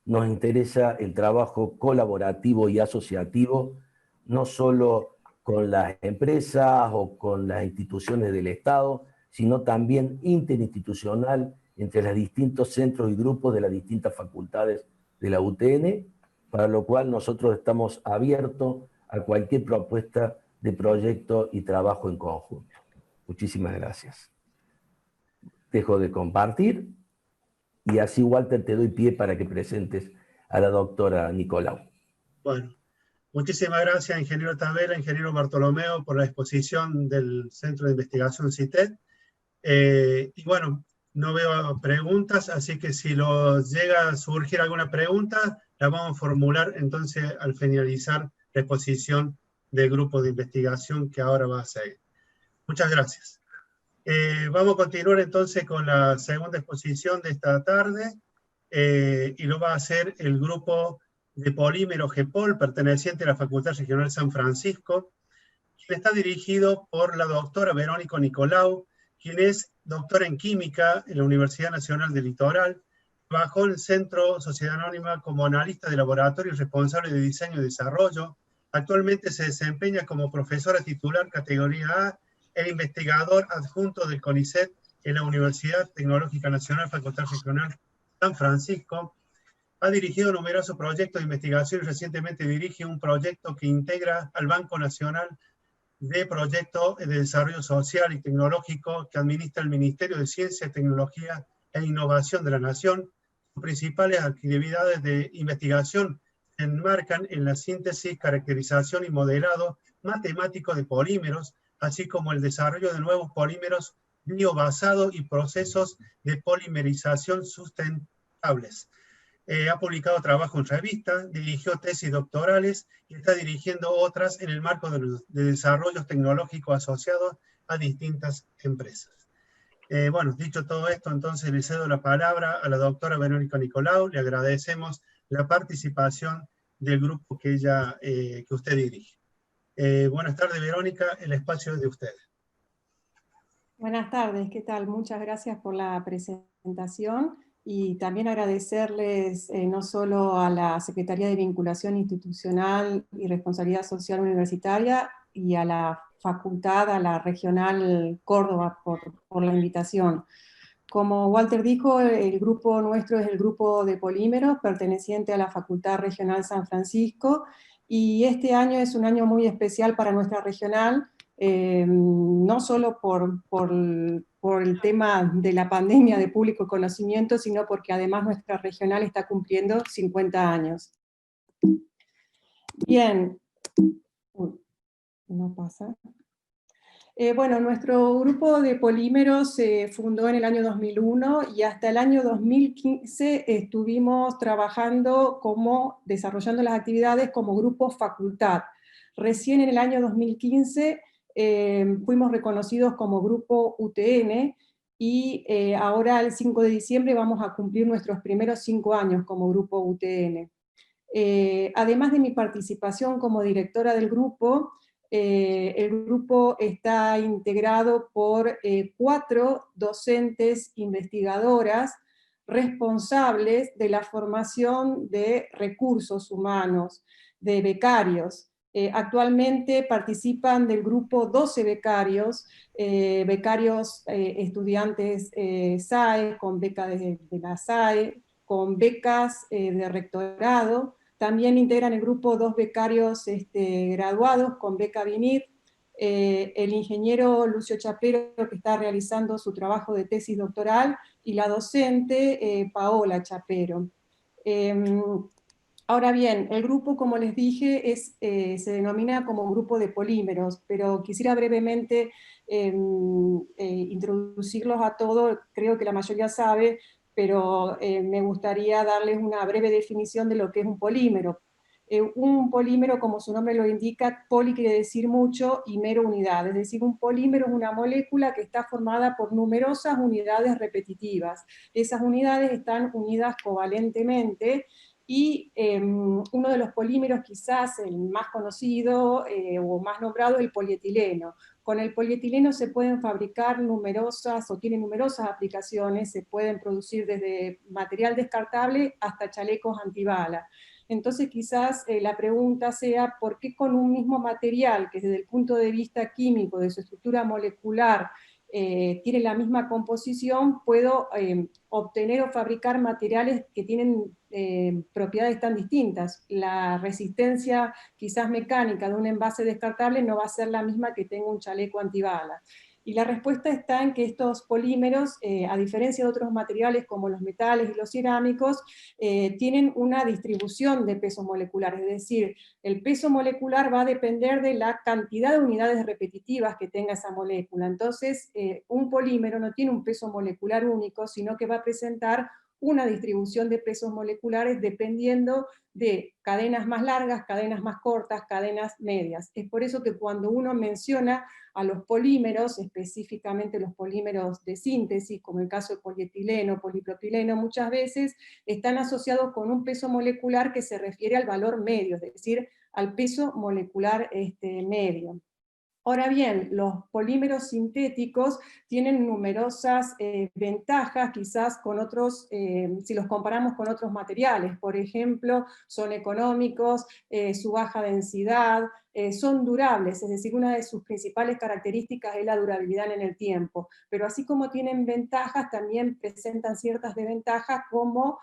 nos interesa el trabajo colaborativo y asociativo, no solo con las empresas o con las instituciones del Estado, sino también interinstitucional entre los distintos centros y grupos de las distintas facultades de la UTN, para lo cual nosotros estamos abiertos a cualquier propuesta de proyecto y trabajo en conjunto. Muchísimas gracias. Dejo de compartir y así, Walter, te doy pie para que presentes a la doctora Nicolau. Bueno, muchísimas gracias, ingeniero Tavera, ingeniero Bartolomeo, por la exposición del Centro de Investigación CITED. Y bueno, no veo preguntas, así que si llega a surgir alguna pregunta, la vamos a formular entonces al finalizar la exposición del grupo de investigación que ahora va a seguir. Muchas gracias. Vamos a continuar entonces con la segunda exposición de esta tarde, y lo va a hacer el grupo de polímero GEPOL, perteneciente a la Facultad Regional San Francisco, quien está dirigido por la doctora Verónica Nicolau, quien es doctora en química en la Universidad Nacional del Litoral. Trabajó en el Centro Sociedad Anónima como analista de laboratorio y responsable de diseño y desarrollo. Actualmente se desempeña como profesora titular categoría A e investigador adjunto del CONICET en la Universidad Tecnológica Nacional Facultad Regional San Francisco. Ha dirigido numerosos proyectos de investigación y recientemente dirige un proyecto que integra al Banco Nacional de Proyectos de Desarrollo Social y Tecnológico que administra el Ministerio de Ciencia, Tecnología e Innovación de la Nación. Sus principales actividades de investigación se enmarcan en la síntesis, caracterización y modelado matemático de polímeros, así como el desarrollo de nuevos polímeros biobasados y procesos de polimerización sustentables. Ha publicado trabajo en revistas, dirigió tesis doctorales y está dirigiendo otras en el marco de desarrollos tecnológicos asociados a distintas empresas. Bueno, dicho todo esto, entonces le cedo la palabra a la doctora Verónica Nicolau. Le agradecemos la participación del grupo que usted dirige. Buenas tardes, Verónica, el espacio es de usted. Buenas tardes, ¿qué tal? Muchas gracias por la presentación. Y también agradecerles no solo a la Secretaría de Vinculación Institucional y Responsabilidad Social Universitaria y a la facultad, a la Regional Córdoba por la invitación. Como Walter dijo, el grupo nuestro es el grupo de polímeros perteneciente a la Facultad Regional San Francisco, y este año es un año muy especial para nuestra regional, no solo por el tema de la pandemia de público conocimiento, sino porque además nuestra regional está cumpliendo 50 años. Bien. No pasa. Bueno, nuestro grupo de polímeros se fundó en el año 2001 y hasta el año 2015 estuvimos trabajando desarrollando las actividades como grupo facultad. Recién en el año 2015 fuimos reconocidos como grupo UTN, y ahora el 5 de diciembre vamos a cumplir nuestros primeros 5 años como grupo UTN. Además de mi participación como directora del grupo, el grupo está integrado por 4 docentes investigadoras responsables de la formación de recursos humanos, de becarios. Actualmente participan del grupo 12 becarios, estudiantes SAE, con becas de la SAE, con becas de rectorado. También integran el grupo 2 becarios graduados con beca BINIT, el ingeniero Lucio Chapero, que está realizando su trabajo de tesis doctoral, y la docente Paola Chapero. Ahora bien, el grupo, como les dije, se denomina como grupo de polímeros, pero quisiera brevemente introducirlos a todos. Creo que la mayoría sabe, pero me gustaría darles una breve definición de lo que es un polímero. Un polímero, como su nombre lo indica, poli quiere decir mucho y mero unidad, es decir, un polímero es una molécula que está formada por numerosas unidades repetitivas. Esas unidades están unidas covalentemente, y uno de los polímeros, quizás el más conocido o más nombrado, es el polietileno. con el polietileno se pueden fabricar numerosas, o tienen numerosas aplicaciones, se pueden producir desde material descartable hasta chalecos antibala. Entonces quizás la pregunta sea, ¿por qué con un mismo material, que desde el punto de vista químico, de su estructura molecular, tiene la misma composición, puedo obtener o fabricar materiales que tienen propiedades tan distintas? La resistencia quizás mecánica de un envase descartable no va a ser la misma que tenga un chaleco antibala. Y la respuesta está en que estos polímeros, a diferencia de otros materiales como los metales y los cerámicos, tienen una distribución de pesos moleculares, es decir, el peso molecular va a depender de la cantidad de unidades repetitivas que tenga esa molécula. Entonces, un polímero no tiene un peso molecular único, sino que va a presentar una distribución de pesos moleculares dependiendo de cadenas más largas, cadenas más cortas, cadenas medias. Es por eso que cuando uno menciona a los polímeros, específicamente los polímeros de síntesis, como el caso de polietileno, polipropileno, muchas veces están asociados con un peso molecular que se refiere al valor medio, es decir, al peso molecular medio. Ahora bien, los polímeros sintéticos tienen numerosas ventajas, quizás con otros, si los comparamos con otros materiales. Por ejemplo, son económicos, su baja densidad, son durables, es decir, una de sus principales características es la durabilidad en el tiempo. Pero así como tienen ventajas, también presentan ciertas desventajas como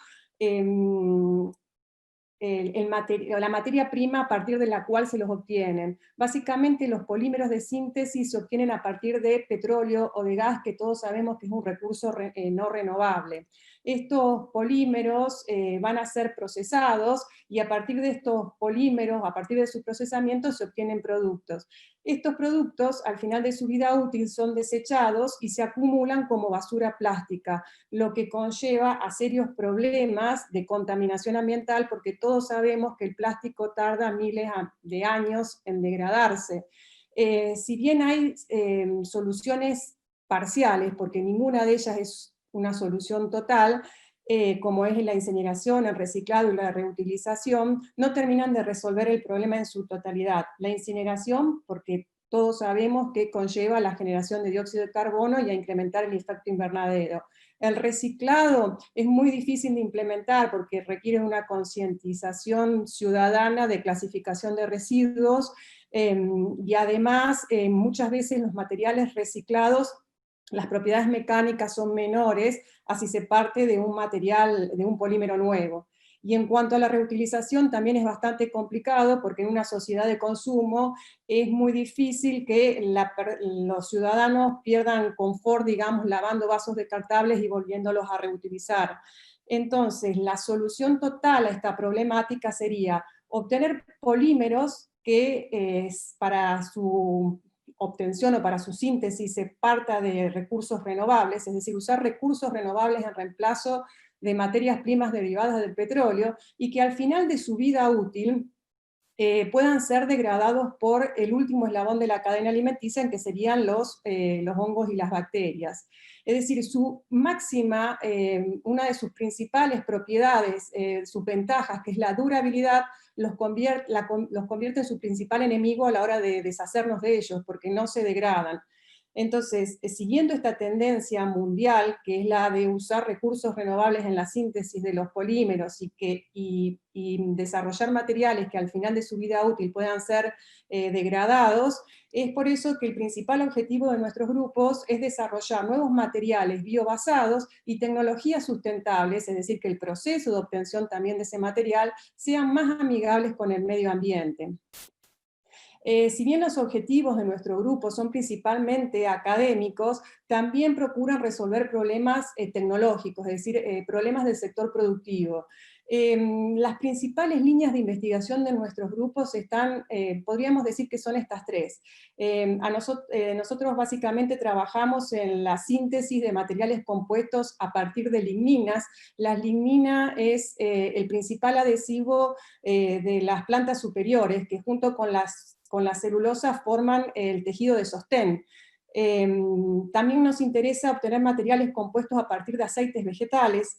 la materia prima a partir de la cual se los obtienen. Básicamente los polímeros de síntesis se obtienen a partir de petróleo o de gas, que todos sabemos que es un recurso no renovable. Estos polímeros van a ser procesados y a partir de estos polímeros, a partir de su procesamiento, se obtienen productos. Estos productos al final de su vida útil son desechados y se acumulan como basura plástica, lo que conlleva a serios problemas de contaminación ambiental, porque todos sabemos que el plástico tarda miles de años en degradarse. Si bien hay soluciones parciales, porque ninguna de ellas es una solución total, como es la incineración, el reciclado y la reutilización, no terminan de resolver el problema en su totalidad. La incineración, porque todos sabemos que conlleva la generación de dióxido de carbono y a incrementar el efecto invernadero. El reciclado es muy difícil de implementar porque requiere una concientización ciudadana de clasificación de residuos, y además muchas veces los materiales reciclados, las propiedades mecánicas son menores, así se parte de un material, de un polímero nuevo. Y en cuanto a la reutilización también es bastante complicado porque en una sociedad de consumo es muy difícil que los ciudadanos pierdan confort, digamos, lavando vasos descartables y volviéndolos a reutilizar. Entonces, la solución total a esta problemática sería obtener polímeros que para su obtención o para su síntesis se parta de recursos renovables, es decir, usar recursos renovables en reemplazo de materias primas derivadas del petróleo, y que al final de su vida útil puedan ser degradados por el último eslabón de la cadena alimenticia, en que serían los hongos y las bacterias. Es decir, su máxima, una de sus principales propiedades, sus ventajas, que es la durabilidad, los convierte en su principal enemigo a la hora de deshacernos de ellos, porque no se degradan. Entonces, siguiendo esta tendencia mundial, que es la de usar recursos renovables en la síntesis de los polímeros y desarrollar materiales que al final de su vida útil puedan ser degradados, es por eso que el principal objetivo de nuestros grupos es desarrollar nuevos materiales biobasados y tecnologías sustentables, es decir, que el proceso de obtención también de ese material sean más amigables con el medio ambiente. Si bien los objetivos de nuestro grupo son principalmente académicos, también procuran resolver problemas tecnológicos, es decir, problemas del sector productivo. Las principales líneas de investigación de nuestros grupos están, podríamos decir que son estas tres. Nosotros básicamente trabajamos en la síntesis de materiales compuestos a partir de ligninas. La lignina es el principal adhesivo de las plantas superiores, que junto con la celulosa forman el tejido de sostén. También nos interesa obtener materiales compuestos a partir de aceites vegetales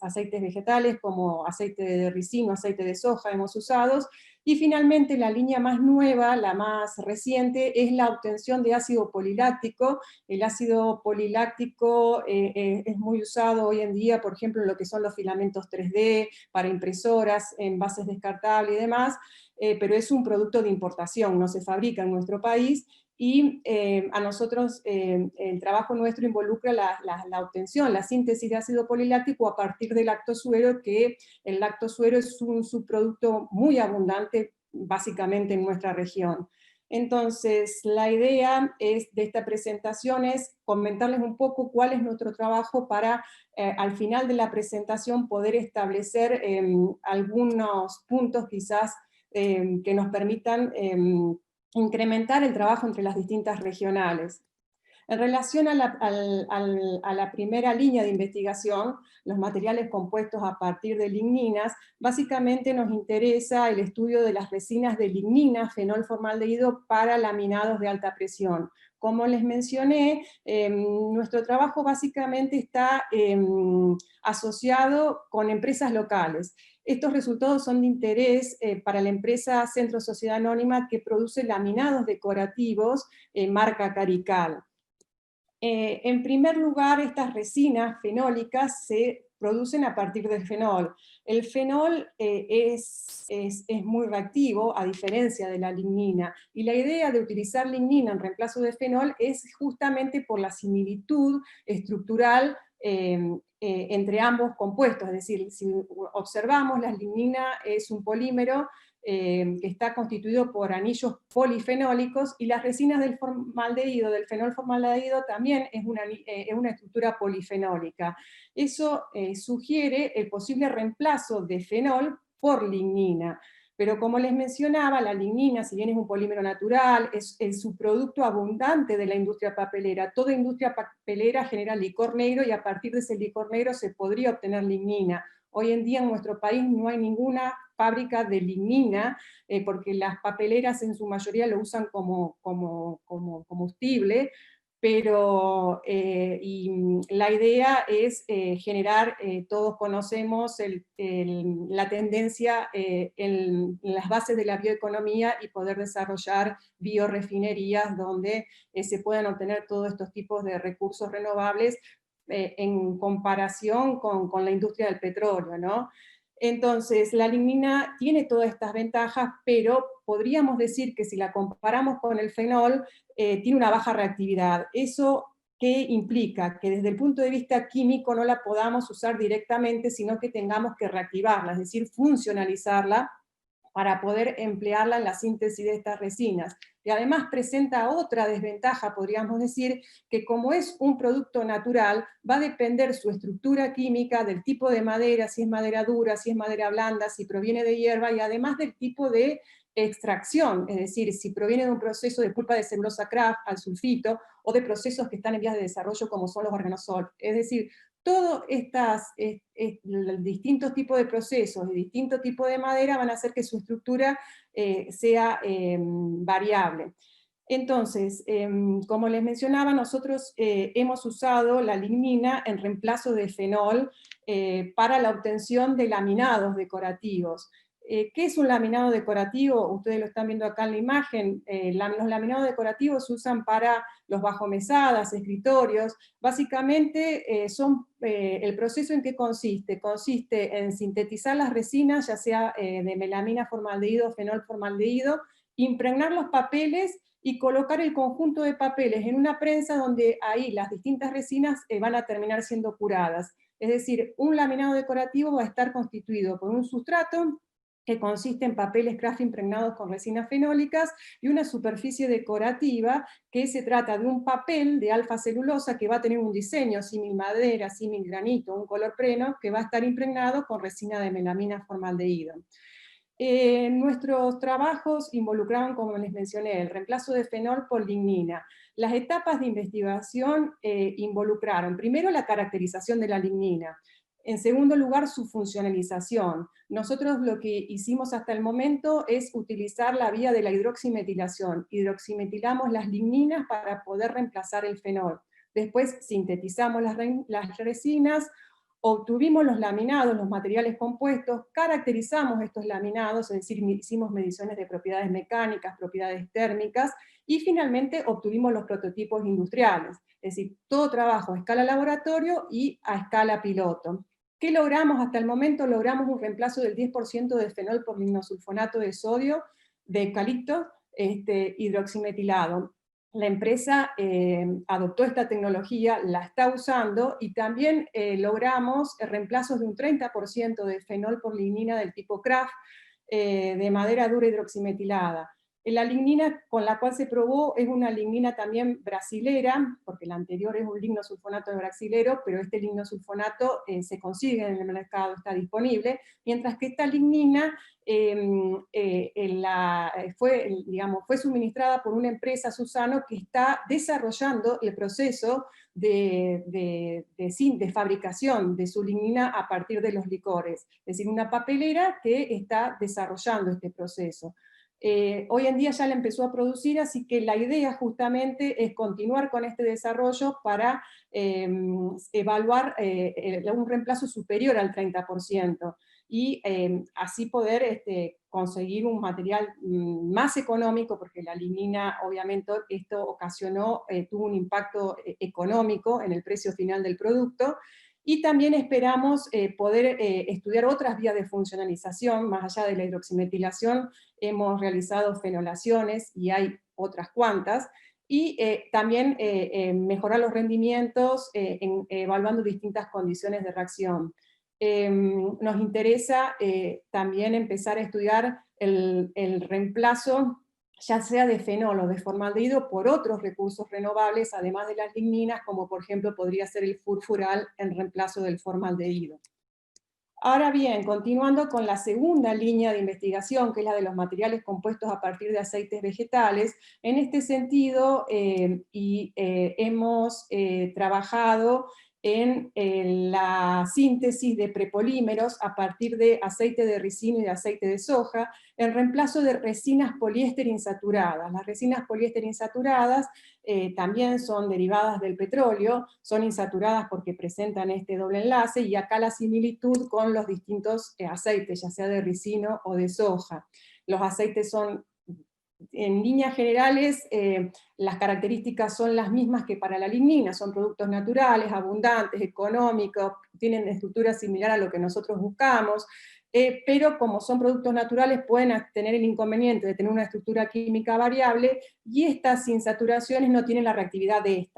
como aceite de ricino, aceite de soja hemos usado, Y finalmente la línea más nueva, la más reciente, es la obtención de ácido poliláctico. El ácido poliláctico es muy usado hoy en día, por ejemplo, en lo que son los filamentos 3D, para impresoras, envases descartables y demás, pero es un producto de importación, no se fabrica en nuestro país, y a nosotros el trabajo nuestro involucra la obtención, la síntesis de ácido poliláctico a partir del lactosuero, que el lactosuero es un subproducto muy abundante básicamente en nuestra región. Entonces, la idea de esta presentación es comentarles un poco cuál es nuestro trabajo para, al final de la presentación, poder establecer algunos puntos quizás que nos permitan incrementar el trabajo entre las distintas regionales. En relación a la primera línea de investigación, los materiales compuestos a partir de ligninas, básicamente nos interesa el estudio de las resinas de lignina, fenolformaldehído, para laminados de alta presión. Como les mencioné, nuestro trabajo básicamente está asociado con empresas locales. Estos resultados son de interés para la empresa Centro Sociedad Anónima, que produce laminados decorativos marca Carical. En primer lugar, estas resinas fenólicas se producen a partir del fenol. El fenol es muy reactivo, a diferencia de la lignina, y la idea de utilizar lignina en reemplazo de fenol es justamente por la similitud estructural entre ambos compuestos. Es decir, si observamos, la lignina es un polímero que está constituido por anillos polifenólicos, y las resinas del formaldehído, del fenol formaldehído, también es una estructura polifenólica. Eso sugiere el posible reemplazo de fenol por lignina. Pero como les mencionaba, la lignina, si bien es un polímero natural, es el subproducto abundante de la industria papelera. Toda industria papelera genera licor negro, y a partir de ese licor negro se podría obtener lignina. Hoy en día en nuestro país no hay ninguna fábrica de lignina, porque las papeleras en su mayoría lo usan como combustible, pero la idea es generar, todos conocemos la tendencia en las bases de la bioeconomía, y poder desarrollar biorefinerías donde se puedan obtener todos estos tipos de recursos renovables en comparación con la industria del petróleo, ¿no? Entonces, la lignina tiene todas estas ventajas, pero podríamos decir que si la comparamos con el fenol, tiene una baja reactividad. ¿Eso qué implica? Que desde el punto de vista químico no la podamos usar directamente, sino que tengamos que reactivarla, es decir, funcionalizarla para poder emplearla en la síntesis de estas resinas. Y además presenta otra desventaja, podríamos decir, que como es un producto natural, va a depender su estructura química del tipo de madera, si es madera dura, si es madera blanda, si proviene de hierba, y además del tipo de extracción, es decir, si proviene de un proceso de pulpa de celulosa Kraft al sulfito, o de procesos que están en vías de desarrollo como son los organosol. Es decir, todos estos distintos tipos de procesos y distintos tipos de madera van a hacer que su estructura sea variable. Entonces, como les mencionaba, nosotros hemos usado la lignina en reemplazo de fenol para la obtención de laminados decorativos. ¿Qué es un laminado decorativo? Ustedes lo están viendo acá en la imagen. Los laminados decorativos se usan para los bajomesadas, escritorios. Básicamente el proceso en qué consiste. Consiste en sintetizar las resinas, ya sea de melamina formaldehído o fenol formaldehído, impregnar los papeles y colocar el conjunto de papeles en una prensa donde ahí las distintas resinas van a terminar siendo curadas. Es decir, un laminado decorativo va a estar constituido por un sustrato que consiste en papeles Kraft impregnados con resinas fenólicas, y una superficie decorativa que se trata de un papel de alfa celulosa que va a tener un diseño símil madera, símil granito, un color preno, que va a estar impregnado con resina de melamina formaldehído. Nuestros trabajos involucraron, como les mencioné, el reemplazo de fenol por lignina. Las etapas de investigación involucraron, primero, la caracterización de la lignina. En segundo lugar, su funcionalización. Nosotros lo que hicimos hasta el momento es utilizar la vía de la hidroximetilación. Hidroximetilamos las ligninas para poder reemplazar el fenol. Después sintetizamos las resinas, obtuvimos los laminados, los materiales compuestos, caracterizamos estos laminados, es decir, hicimos mediciones de propiedades mecánicas, propiedades térmicas, y finalmente obtuvimos los prototipos industriales, es decir, todo trabajo a escala laboratorio y a escala piloto. ¿Qué logramos hasta el momento? Logramos un reemplazo del 10% de fenol por lignosulfonato de sodio, de eucalipto hidroximetilado. La empresa adoptó esta tecnología, la está usando, y también logramos reemplazos de un 30% de fenol por lignina del tipo Kraft, de madera dura hidroximetilada. La lignina con la cual se probó es una lignina también brasilera, porque la anterior es un lignosulfonato de brasilero, pero este lignosulfonato se consigue en el mercado, está disponible, mientras que esta lignina fue suministrada por una empresa, Suzano, que está desarrollando el proceso de fabricación de su lignina a partir de los licores, es decir, una papelera que está desarrollando este proceso. Hoy en día ya la empezó a producir, así que la idea justamente es continuar con este desarrollo para evaluar un reemplazo superior al 30%, y así poder conseguir un material más económico, porque la lignina, obviamente, esto ocasionó, tuvo un impacto económico en el precio final del producto, y también esperamos poder estudiar otras vías de funcionalización, más allá de la hidroximetilación. Hemos realizado fenolaciones, y hay otras cuantas, y también mejorar los rendimientos evaluando distintas condiciones de reacción. Nos interesa también empezar a estudiar el reemplazo, ya sea de fenol o de formaldehído, por otros recursos renovables, además de las ligninas, como por ejemplo podría ser el furfural en reemplazo del formaldehído. Ahora bien, continuando con la segunda línea de investigación, que es la de los materiales compuestos a partir de aceites vegetales, en este sentido hemos trabajado en la síntesis de prepolímeros a partir de aceite de ricino y de aceite de soja, en reemplazo de resinas poliéster insaturadas. Las resinas poliéster insaturadas también son derivadas del petróleo, son insaturadas porque presentan este doble enlace, y acá la similitud con los distintos aceites, ya sea de ricino o de soja. Los aceites son, en líneas generales, las características son las mismas que para la lignina, son productos naturales, abundantes, económicos, tienen estructura similar a lo que nosotros buscamos, pero como son productos naturales pueden tener el inconveniente de tener una estructura química variable, y estas insaturaciones no tienen la reactividad de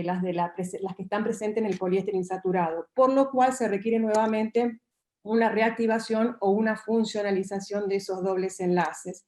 las que están presentes en el poliéster insaturado, por lo cual se requiere nuevamente una reactivación o una funcionalización de esos dobles enlaces.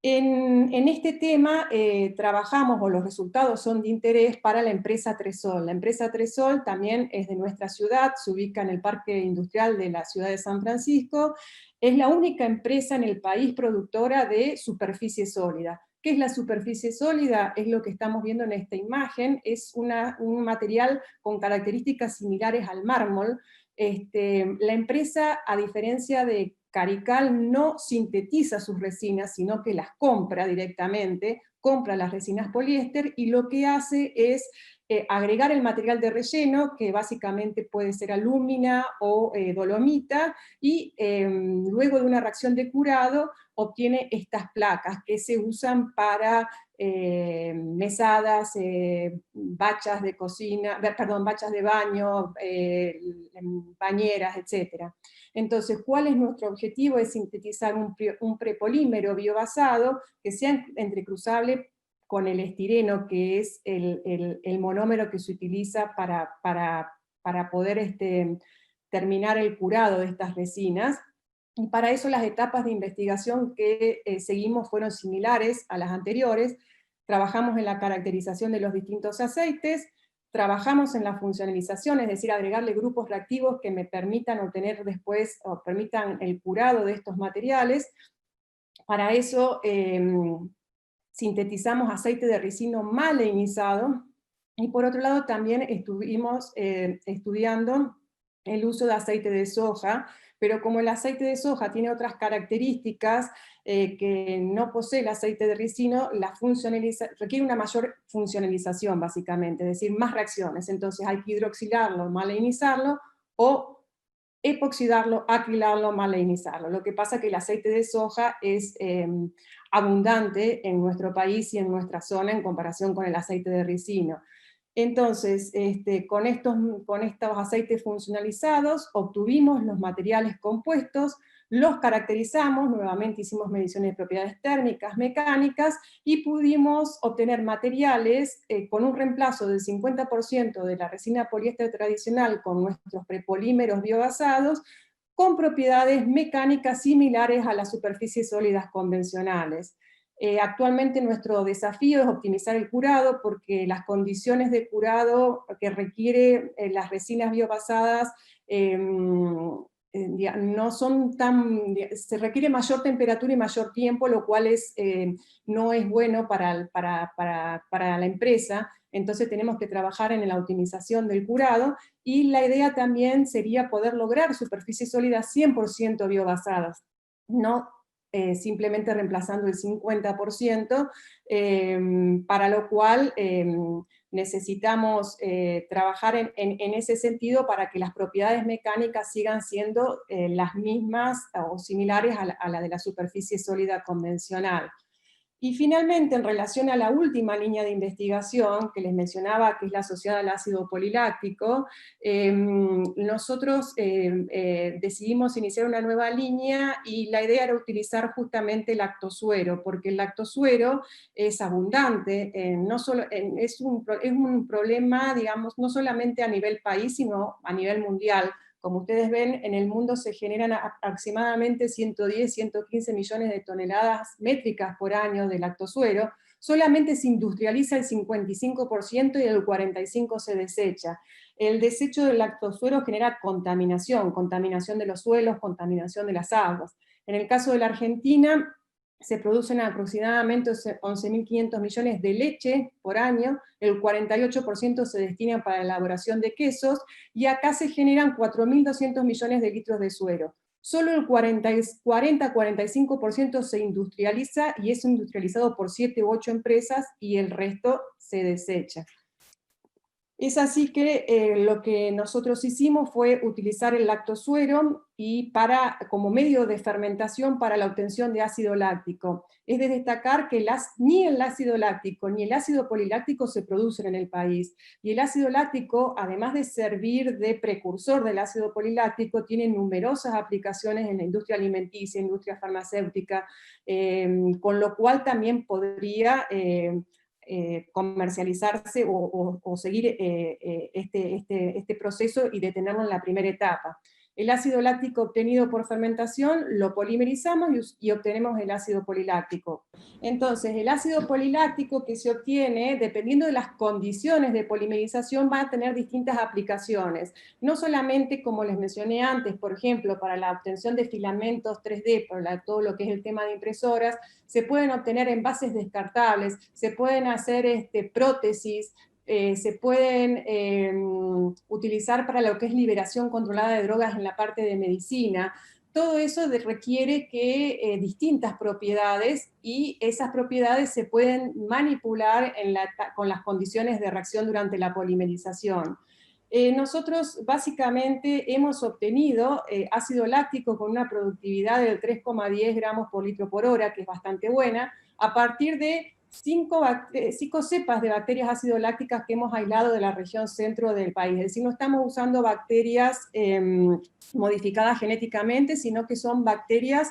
En este tema trabajamos, o los resultados son de interés para la empresa Tresol. La empresa Tresol también es de nuestra ciudad, se ubica en el Parque Industrial de la ciudad de San Francisco, es la única empresa en el país productora de superficie sólida. ¿Qué es la superficie sólida? Es lo que estamos viendo en esta imagen, es un material con características similares al mármol. La empresa, a diferencia de Carical, no sintetiza sus resinas, sino que las compra directamente, compra las resinas poliéster, y lo que hace es agregar el material de relleno, que básicamente puede ser alúmina o dolomita, y luego de una reacción de curado obtiene estas placas que se usan para mesadas, bachas de cocina, bachas de baño, bañeras, etc. Entonces, ¿cuál es nuestro objetivo? Es sintetizar un prepolímero biobasado que sea entrecruzable con el estireno, que es el monómero que se utiliza para poder terminar el curado de estas resinas. Y para eso las etapas de investigación que seguimos fueron similares a las anteriores. Trabajamos en la caracterización de los distintos aceites, trabajamos en la funcionalización, es decir, agregarle grupos reactivos que me permitan obtener después, o permitan el curado de estos materiales. Para eso sintetizamos aceite de ricino maleinizado, y por otro lado también estuvimos estudiando el uso de aceite de soja, pero como el aceite de soja tiene otras características que no posee el aceite de ricino, requiere una mayor funcionalización básicamente, es decir, más reacciones, entonces hay que hidroxilarlo, maleinizarlo, o epoxidarlo, acrilarlo, malainizarlo. Lo que pasa es que el aceite de soja es abundante en nuestro país y en nuestra zona en comparación con el aceite de ricino. Entonces, con estos aceites funcionalizados obtuvimos los materiales compuestos, los caracterizamos, nuevamente hicimos mediciones de propiedades térmicas, mecánicas, y pudimos obtener materiales con un reemplazo del 50% de la resina poliéster tradicional con nuestros prepolímeros biobasados, con propiedades mecánicas similares a las superficies sólidas convencionales. Actualmente nuestro desafío es optimizar el curado, porque las condiciones de curado que requiere las resinas biobasadas no son tan, se requiere mayor temperatura y mayor tiempo, lo cual no es bueno para la empresa. Entonces tenemos que trabajar en la optimización del curado, y la idea también sería poder lograr superficies sólidas 100% biobasadas, no simplemente reemplazando el 50%, para lo cual necesitamos trabajar en ese sentido para que las propiedades mecánicas sigan siendo las mismas o similares a la de la superficie sólida convencional. Y finalmente, en relación a la última línea de investigación que les mencionaba, que es la asociada al ácido poliláctico, nosotros decidimos iniciar una nueva línea, y la idea era utilizar justamente el lactosuero, porque el lactosuero es abundante, es un problema, digamos, no solamente a nivel país, sino a nivel mundial. Como ustedes ven, en el mundo se generan aproximadamente 110, 115 millones de toneladas métricas por año de lactosuero. Solamente se industrializa el 55% y el 45% se desecha. El desecho del lactosuero genera contaminación de los suelos, contaminación de las aguas. En el caso de la Argentina, se producen aproximadamente 11.500 millones de leche por año, el 48% se destina para la elaboración de quesos, y acá se generan 4.200 millones de litros de suero. Solo el 40-45% se industrializa, y es industrializado por 7 u 8 empresas, y el resto se desecha. Es así que lo que nosotros hicimos fue utilizar el lactosuero como medio de fermentación para la obtención de ácido láctico. Es de destacar que ni el ácido láctico ni el ácido poliláctico se producen en el país. Y el ácido láctico, además de servir de precursor del ácido poliláctico, tiene numerosas aplicaciones en la industria alimenticia, industria farmacéutica, con lo cual también podría comercializarse o seguir este proceso y detenerlo en la primera etapa. El ácido láctico obtenido por fermentación lo polimerizamos y obtenemos el ácido poliláctico. Entonces, el ácido poliláctico que se obtiene, dependiendo de las condiciones de polimerización, va a tener distintas aplicaciones. No solamente, como les mencioné antes, por ejemplo, para la obtención de filamentos 3D, para todo lo que es el tema de impresoras, se pueden obtener envases descartables, se pueden hacer prótesis, se pueden utilizar para lo que es liberación controlada de drogas en la parte de medicina. Todo eso requiere que distintas propiedades, y esas propiedades se pueden manipular con las condiciones de reacción durante la polimerización. Nosotros básicamente hemos obtenido ácido láctico con una productividad de 3,10 gramos por litro por hora, que es bastante buena, a partir de 5 cepas de bacterias ácido lácticas que hemos aislado de la región centro del país. Es decir, no estamos usando bacterias modificadas genéticamente, sino que son bacterias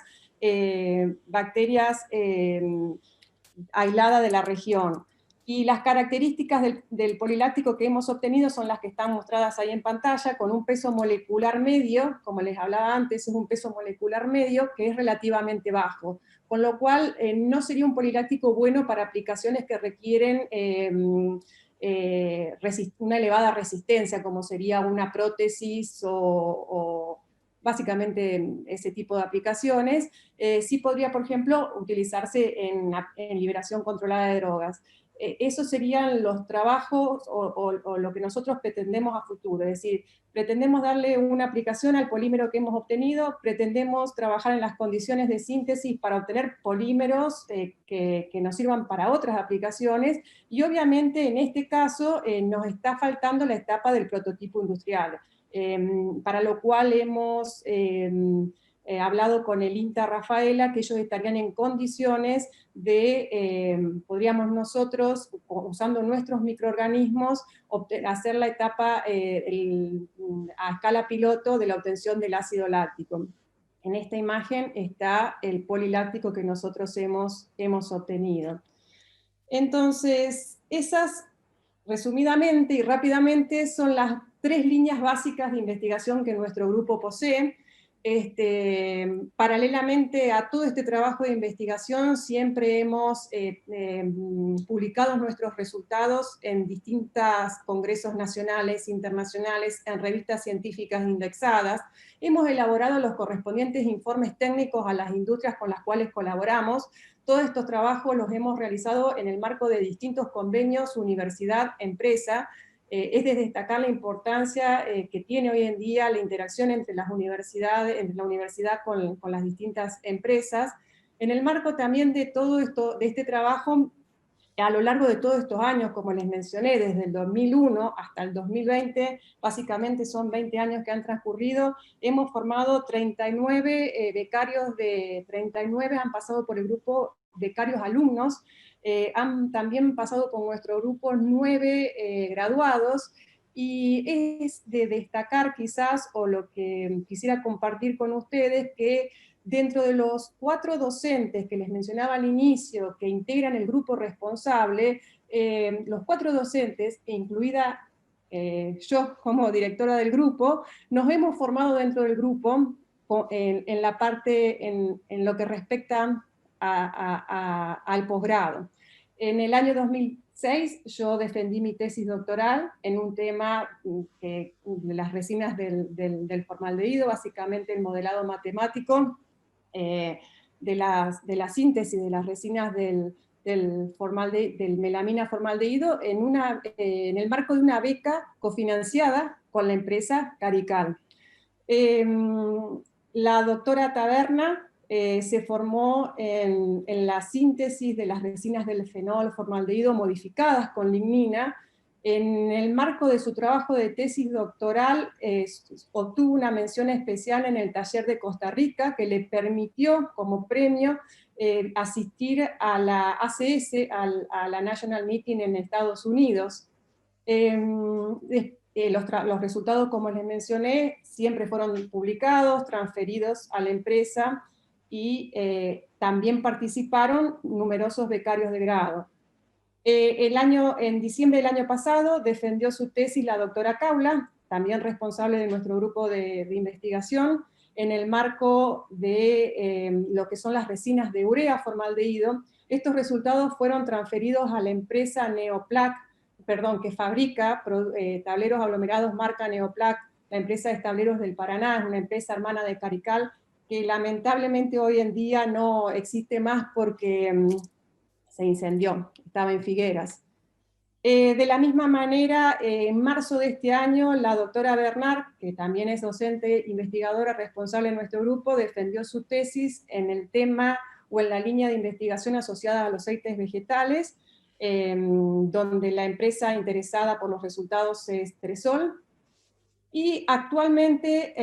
aisladas de la región. Y las características del poliláctico que hemos obtenido son las que están mostradas ahí en pantalla, con un peso molecular medio, como les hablaba antes, es un peso molecular medio que es relativamente bajo, con lo cual no sería un poliláctico bueno para aplicaciones que requieren una elevada resistencia, como sería una prótesis o básicamente ese tipo de aplicaciones. Sí podría, por ejemplo, utilizarse en liberación controlada de drogas. esos serían los trabajos o lo que nosotros pretendemos a futuro, es decir, pretendemos darle una aplicación al polímero que hemos obtenido, pretendemos trabajar en las condiciones de síntesis para obtener polímeros que nos sirvan para otras aplicaciones, y obviamente en este caso nos está faltando la etapa del prototipo industrial, para lo cual hemos hablado con el INTA Rafaela, que ellos estarían en condiciones de, podríamos nosotros, usando nuestros microorganismos, hacer la etapa a escala piloto de la obtención del ácido láctico. En esta imagen está el poliláctico que nosotros hemos obtenido. Entonces, esas, resumidamente y rápidamente, son las 3 líneas básicas de investigación que nuestro grupo posee. Paralelamente a todo este trabajo de investigación, siempre hemos publicado nuestros resultados en distintos congresos nacionales, internacionales, en revistas científicas indexadas. Hemos elaborado los correspondientes informes técnicos a las industrias con las cuales colaboramos. Todos estos trabajos los hemos realizado en el marco de distintos convenios universidad-empresa. Es de destacar la importancia que tiene hoy en día la interacción entre las universidades, entre la universidad con las distintas empresas. En el marco también de todo esto, de este trabajo, a lo largo de todos estos años, como les mencioné, desde el 2001 hasta el 2020, básicamente son 20 años que han transcurrido, hemos formado 39 becarios, 39 han pasado por el grupo becarios alumnos, han también pasado con nuestro grupo 9 graduados, y es de destacar quizás, o lo que quisiera compartir con ustedes, que dentro de los 4 docentes que les mencionaba al inicio, que integran el grupo responsable, los 4 docentes, incluida yo como directora del grupo, nos hemos formado dentro del grupo en la parte, en lo que respecta al posgrado. En el año 2006 yo defendí mi tesis doctoral en un tema de las resinas del formaldehído, básicamente el modelado matemático de la síntesis de las resinas del melamina formaldehído en el marco de una beca cofinanciada con la empresa Carical. La doctora Taberna se formó en la síntesis de las resinas del fenol formaldehído modificadas con lignina. En el marco de su trabajo de tesis doctoral, obtuvo una mención especial en el taller de Costa Rica, que le permitió como premio asistir a la ACS, a la National Meeting en Estados Unidos. Los resultados, como les mencioné, siempre fueron publicados, transferidos a la empresa, y también participaron numerosos becarios de grado. En diciembre del año pasado defendió su tesis la doctora Caula, también responsable de nuestro grupo de investigación, en el marco de lo que son las resinas de urea formaldehído. Estos resultados fueron transferidos a la empresa Neoplac, que fabrica tableros aglomerados marca Neoplac, la empresa de tableros del Paraná, es una empresa hermana de Carical, que lamentablemente hoy en día no existe más porque se incendió, estaba en Figueras. De la misma manera, en marzo de este año, la doctora Bernard, que también es docente investigadora responsable de nuestro grupo, defendió su tesis en el tema o en la línea de investigación asociada a los aceites vegetales, donde la empresa interesada por los resultados es Tresol. Y actualmente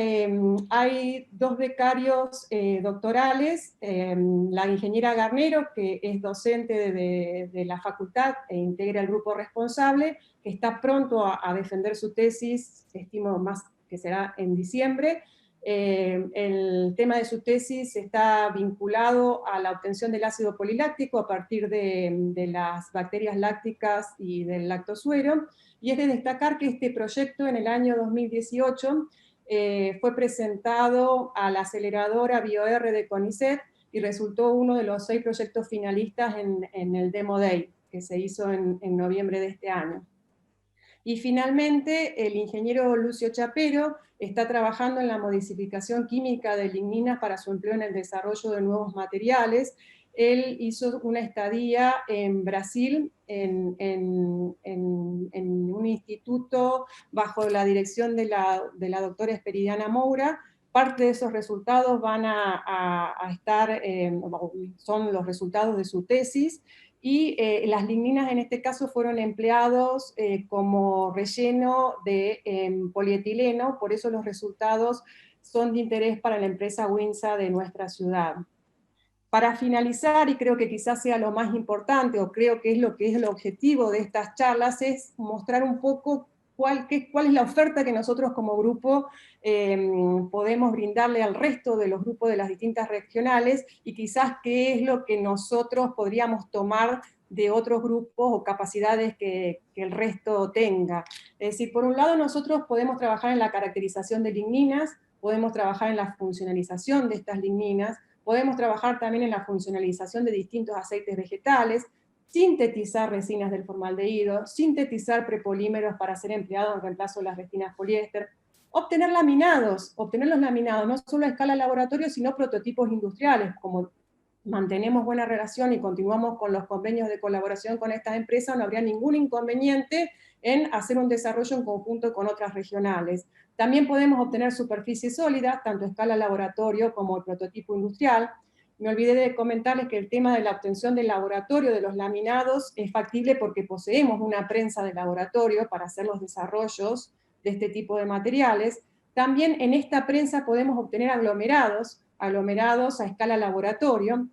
hay 2 becarios doctorales, la ingeniera Garnero, que es docente de la facultad e integra el grupo responsable, que está pronto a defender su tesis, estimo más que será en diciembre. El tema de su tesis está vinculado a la obtención del ácido poliláctico a partir de las bacterias lácticas y del lactosuero, y es de destacar que este proyecto en el año 2018 fue presentado a la aceleradora BioR de CONICET y resultó uno de los 6 proyectos finalistas en el Demo Day, que se hizo en noviembre de este año. Y finalmente, el ingeniero Lucio Chapero está trabajando en la modificación química de ligninas para su empleo en el desarrollo de nuevos materiales. él hizo una estadía en Brasil, en un instituto bajo la dirección de la doctora Esperidiana Moura. Parte de esos resultados van a estar, son los resultados de su tesis, y las ligninas en este caso fueron empleados como relleno de polietileno, por eso los resultados son de interés para la empresa WINSA de nuestra ciudad. Para finalizar, y creo que quizás sea lo más importante, o creo que es lo que es el objetivo de estas charlas, es mostrar un poco cuál es la oferta que nosotros como grupo podemos brindarle al resto de los grupos de las distintas regionales, y quizás qué es lo que nosotros podríamos tomar de otros grupos o capacidades que el resto tenga. Es decir, por un lado nosotros podemos trabajar en la caracterización de ligninas, podemos trabajar en la funcionalización de estas ligninas, podemos trabajar también en la funcionalización de distintos aceites vegetales, sintetizar resinas del formaldehído, sintetizar prepolímeros para ser empleados en reemplazo de las resinas poliéster, obtener laminados, obtener los laminados no solo a escala laboratorio, sino prototipos industriales. Como mantenemos buena relación y continuamos con los convenios de colaboración con estas empresas, no habría ningún inconveniente en hacer un desarrollo en conjunto con otras regionales. También podemos obtener superficies sólidas, tanto a escala laboratorio como el prototipo industrial. Me olvidé de comentarles que el tema de la obtención del laboratorio de los laminados es factible porque poseemos una prensa de laboratorio para hacer los desarrollos de este tipo de materiales. También en esta prensa podemos obtener aglomerados a escala laboratorio,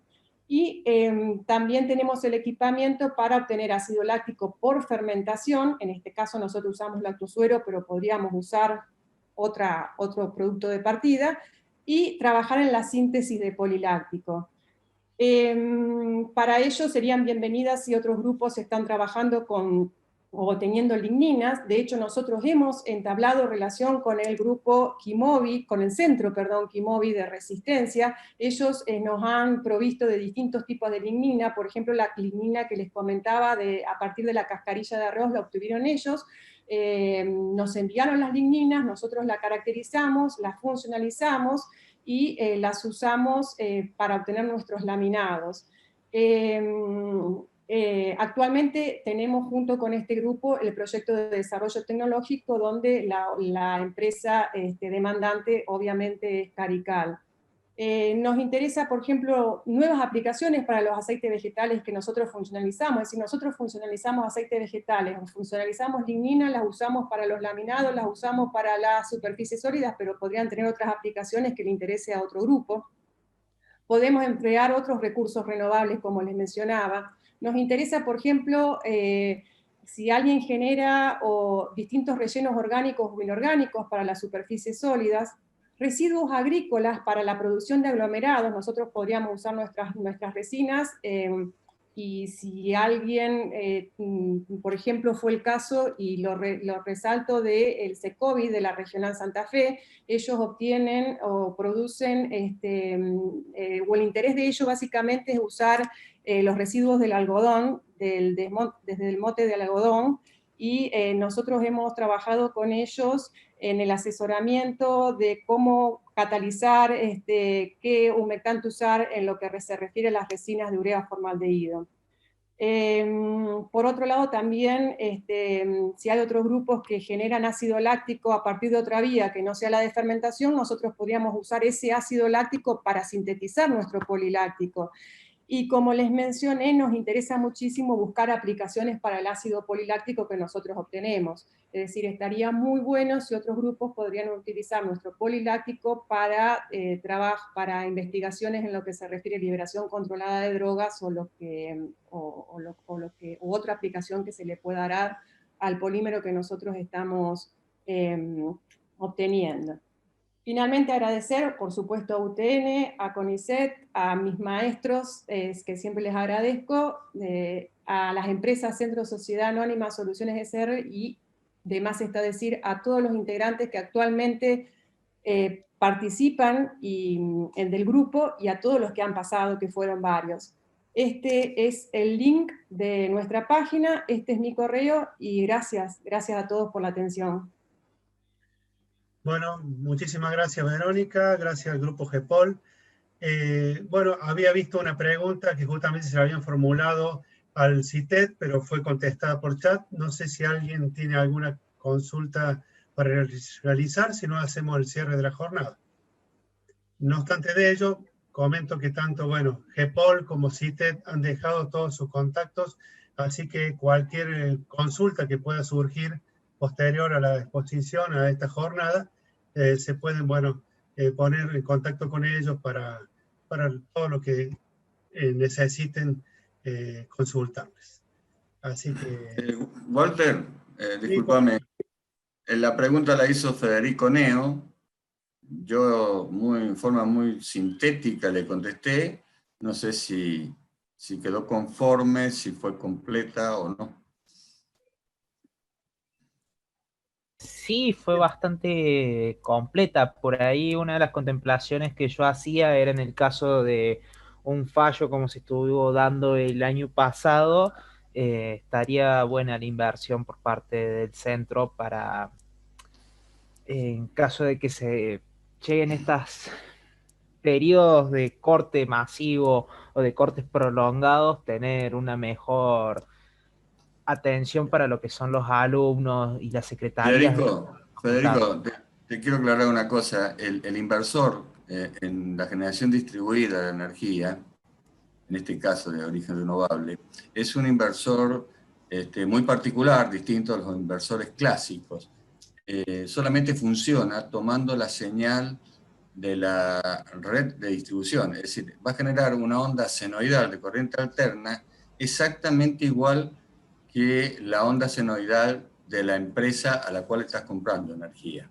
y también tenemos el equipamiento para obtener ácido láctico por fermentación. En este caso nosotros usamos lactosuero, pero podríamos usar otro producto de partida, y trabajar en la síntesis de poliláctico. Para ello serían bienvenidas si otros grupos están trabajando o teniendo ligninas. De hecho, nosotros hemos entablado relación con el grupo Kimobi, con el centro, perdón, Kimobi de resistencia. Ellos nos han provisto de distintos tipos de lignina. Por ejemplo, la lignina que les comentaba, a partir de la cascarilla de arroz, la obtuvieron ellos. Nos enviaron las ligninas, nosotros las caracterizamos, las funcionalizamos y las usamos para obtener nuestros laminados. Actualmente tenemos junto con este grupo el proyecto de desarrollo tecnológico, donde la empresa demandante obviamente es Carical. Nos interesa, por ejemplo, nuevas aplicaciones para los aceites vegetales que nosotros funcionalizamos. Es decir, nosotros funcionalizamos aceites vegetales, funcionalizamos ligninas, las usamos para los laminados, las usamos para las superficies sólidas, pero podrían tener otras aplicaciones que le interese a otro grupo. Podemos emplear otros recursos renovables, como les mencionaba. Nos interesa, por ejemplo, si alguien genera distintos rellenos orgánicos o inorgánicos para las superficies sólidas, residuos agrícolas para la producción de aglomerados. Nosotros podríamos usar nuestras resinas, y si alguien, por ejemplo, fue el caso, y lo resalto del Secovi, de la Regional Santa Fe, ellos obtienen o producen, o el interés de ellos básicamente es usar los residuos del algodón, desde el mote del algodón, y nosotros hemos trabajado con ellos en el asesoramiento de cómo catalizar, qué humectante usar en lo que se refiere a las resinas de urea formaldehído. Por otro lado también, si hay otros grupos que generan ácido láctico a partir de otra vía que no sea la de fermentación, nosotros podríamos usar ese ácido láctico para sintetizar nuestro poliláctico. Y como les mencioné, nos interesa muchísimo buscar aplicaciones para el ácido poliláctico que nosotros obtenemos. Es decir, estaría muy bueno si otros grupos podrían utilizar nuestro poliláctico para investigaciones en lo que se refiere a liberación controlada de drogas, u otra aplicación que se le pueda dar al polímero que nosotros estamos obteniendo. Finalmente agradecer, por supuesto, a UTN, a CONICET, a mis maestros, que siempre les agradezco, a las empresas Centro Sociedad Anónima Soluciones SR, y de más está decir a todos los integrantes que actualmente participan del grupo, y a todos los que han pasado, que fueron varios. Este es el link de nuestra página, este es mi correo, y gracias a todos por la atención. Bueno, muchísimas gracias, Verónica, gracias al grupo GEPOL. Bueno, había visto una pregunta que justamente se la habían formulado al CITED, pero fue contestada por chat. No sé si alguien tiene alguna consulta para realizar, si no hacemos el cierre de la jornada. No obstante de ello, comento que tanto, bueno, GEPOL como CITED han dejado todos sus contactos, así que cualquier consulta que pueda surgir posterior a la exposición, a esta jornada, se pueden, bueno, poner en contacto con ellos para todo lo que necesiten consultarles. Así que... Walter, sí, discúlpame, la pregunta la hizo Federico Neo. Yo en forma muy sintética le contesté, no sé si quedó conforme, si fue completa o no. Sí, fue bastante completa. Por ahí una de las contemplaciones que yo hacía era en el caso de un fallo como se estuvo dando el año pasado, estaría buena la inversión por parte del centro para, en caso de que se lleguen estos periodos de corte masivo o de cortes prolongados, tener una mejor atención para lo que son los alumnos y las secretarías de Federico, te quiero aclarar una cosa. El inversor en la generación distribuida de energía, en este caso de origen renovable, es un inversor muy particular, distinto a los inversores clásicos. Solamente funciona tomando la señal de la red de distribución, es decir, va a generar una onda senoidal de corriente alterna exactamente igual que la onda senoidal de la empresa a la cual estás comprando energía.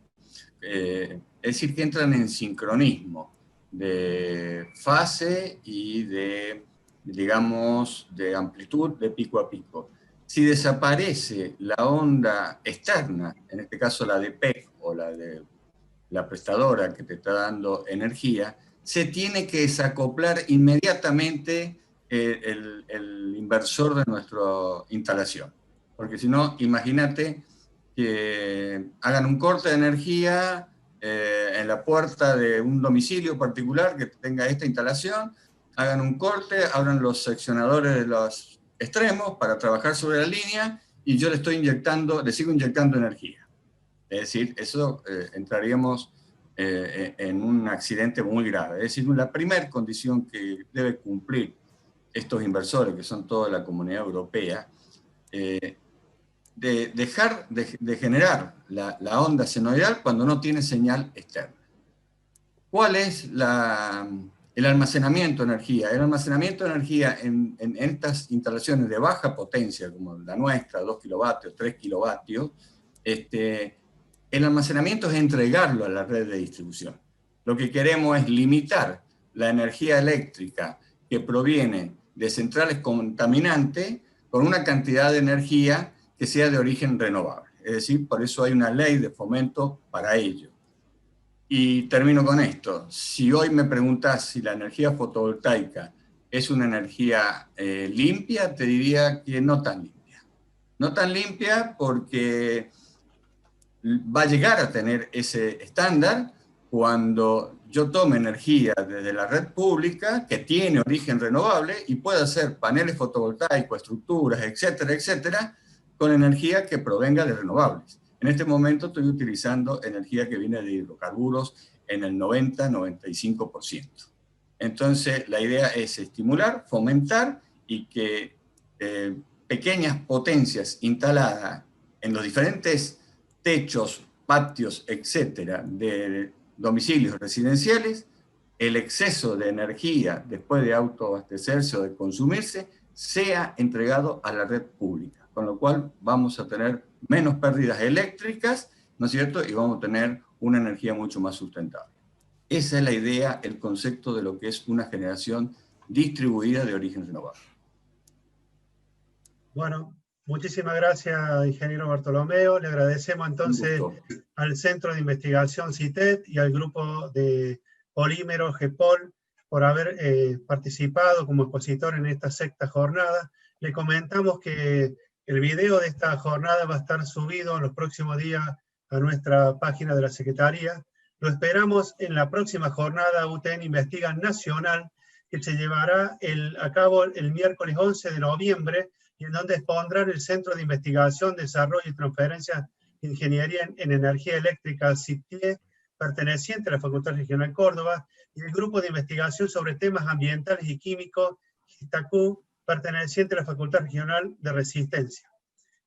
Es decir, que entran en sincronismo de fase y de, digamos, de amplitud de pico a pico. Si desaparece la onda externa, en este caso la de PEC o la de la prestadora que te está dando energía, se tiene que desacoplar inmediatamente el inversor de nuestra instalación. Porque si no, imagínate que hagan un corte de energía en la puerta de un domicilio particular que tenga esta instalación, hagan un corte, abran los seccionadores de los extremos para trabajar sobre la línea y yo le sigo inyectando energía. Es decir, eso entraríamos en un accidente muy grave. Es decir, la primera condición que debe cumplir estos inversores, que son toda la comunidad europea, de dejar de generar la onda senoidal cuando no tiene señal externa. ¿Cuál es el almacenamiento de energía? El almacenamiento de energía en estas instalaciones de baja potencia, como la nuestra, 2 kilovatios, 3 kilovatios, el almacenamiento es entregarlo a la red de distribución. Lo que queremos es limitar la energía eléctrica que proviene de centrales contaminantes con una cantidad de energía que sea de origen renovable. Es decir, por eso hay una ley de fomento para ello. Y termino con esto. Si hoy me preguntas si la energía fotovoltaica es una energía limpia, te diría que no tan limpia. No tan limpia porque va a llegar a tener ese estándar cuando yo tome energía desde la red pública que tiene origen renovable y pueda hacer paneles fotovoltaicos, estructuras, etcétera, etcétera, con energía que provenga de renovables. En este momento estoy utilizando energía que viene de hidrocarburos en el 90-95%. Entonces, la idea es estimular, fomentar y que pequeñas potencias instaladas en los diferentes techos, patios, etcétera, de domicilios residenciales, el exceso de energía después de autoabastecerse o de consumirse sea entregado a la red pública, con lo cual vamos a tener menos pérdidas eléctricas, ¿no es cierto? Y vamos a tener una energía mucho más sustentable. Esa es la idea, el concepto de lo que es una generación distribuida de origen renovable. Bueno, muchísimas gracias, ingeniero Bartolomeo. Le agradecemos entonces al Centro de Investigación CITED y al grupo de polímeros GEPOL por haber participado como expositor en esta sexta jornada. Le comentamos que el video de esta jornada va a estar subido en los próximos días a nuestra página de la Secretaría. Lo esperamos en la próxima jornada UTN Investiga Nacional, que se llevará a cabo el miércoles 11 de noviembre, y en donde expondrán el Centro de Investigación, Desarrollo y Transferencia de Ingeniería en Energía Eléctrica, CITIE, perteneciente a la Facultad Regional Córdoba, y el Grupo de Investigación sobre Temas Ambientales y Químicos, GISTAQ, perteneciente a la Facultad Regional de Resistencia.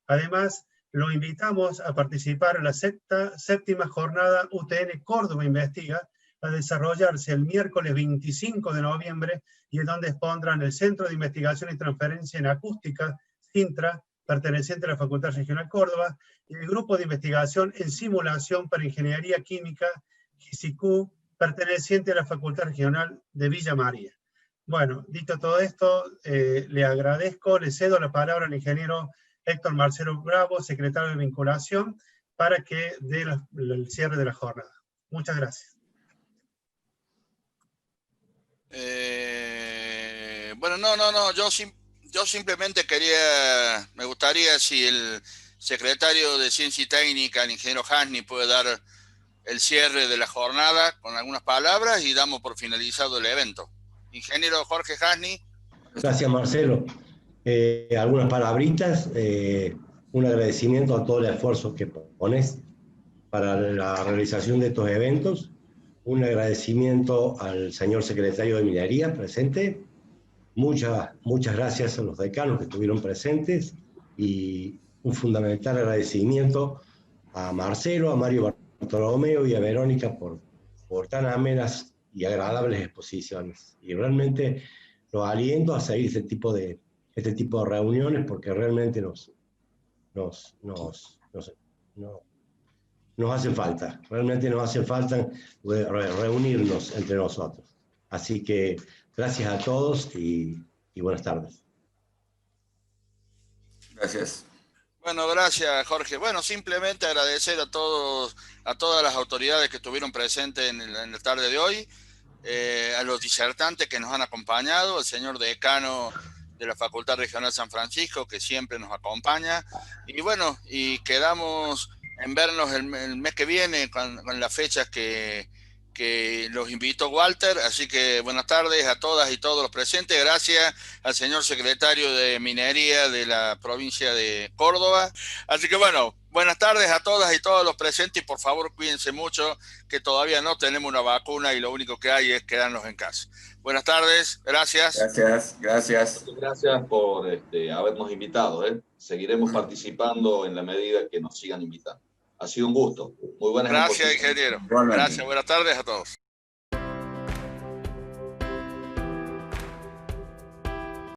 Además, lo invitamos a participar en la séptima jornada UTN Córdoba Investiga, a desarrollarse el miércoles 25 de noviembre, y en donde expondrán el Centro de Investigación y Transferencia en Acústica, CINTRA, perteneciente a la Facultad Regional Córdoba, y el Grupo de Investigación en Simulación para Ingeniería Química, GISIQ, perteneciente a la Facultad Regional de Villa María. Bueno, dicho todo esto, le agradezco, le cedo la palabra al ingeniero Héctor Marcelo Bravo, secretario de Vinculación, para que dé el cierre de la jornada. Muchas gracias. Bueno, yo simplemente me gustaría si el secretario de Ciencia y Técnica, el ingeniero Hasni, puede dar el cierre de la jornada con algunas palabras y damos por finalizado el evento. Ingeniero Jorge Hasni. Gracias, Marcelo. Algunas palabritas, un agradecimiento a todo el esfuerzo que pones para la realización de estos eventos, un agradecimiento al señor secretario de Minería presente, muchas gracias a los decanos que estuvieron presentes, y un fundamental agradecimiento a Marcelo, a Mario Bartolomeo y a Verónica por tan amenas y agradables exposiciones. Y realmente los aliento a seguir este tipo de reuniones, porque realmente nos hacen falta, realmente nos hace falta reunirnos entre nosotros. Así que gracias a todos y buenas tardes. Gracias. Bueno, gracias, Jorge. Bueno, simplemente agradecer a todas las autoridades que estuvieron presentes en la tarde de hoy, a los disertantes que nos han acompañado, al señor decano de la Facultad Regional San Francisco, que siempre nos acompaña, y bueno, y quedamos en vernos el mes que viene con las fechas que los invitó Walter. Así que buenas tardes a todas y todos los presentes. Gracias al señor secretario de Minería de la provincia de Córdoba. Así que bueno, buenas tardes a todas y todos los presentes, y por favor cuídense mucho, que todavía no tenemos una vacuna y lo único que hay es quedarnos en casa. Buenas tardes, gracias. Gracias. Gracias por habernos invitado. Seguiremos participando en la medida que nos sigan invitando. Ha sido un gusto. Muy buenas. Gracias, ingeniero. Igualmente. Gracias, buenas tardes a todos.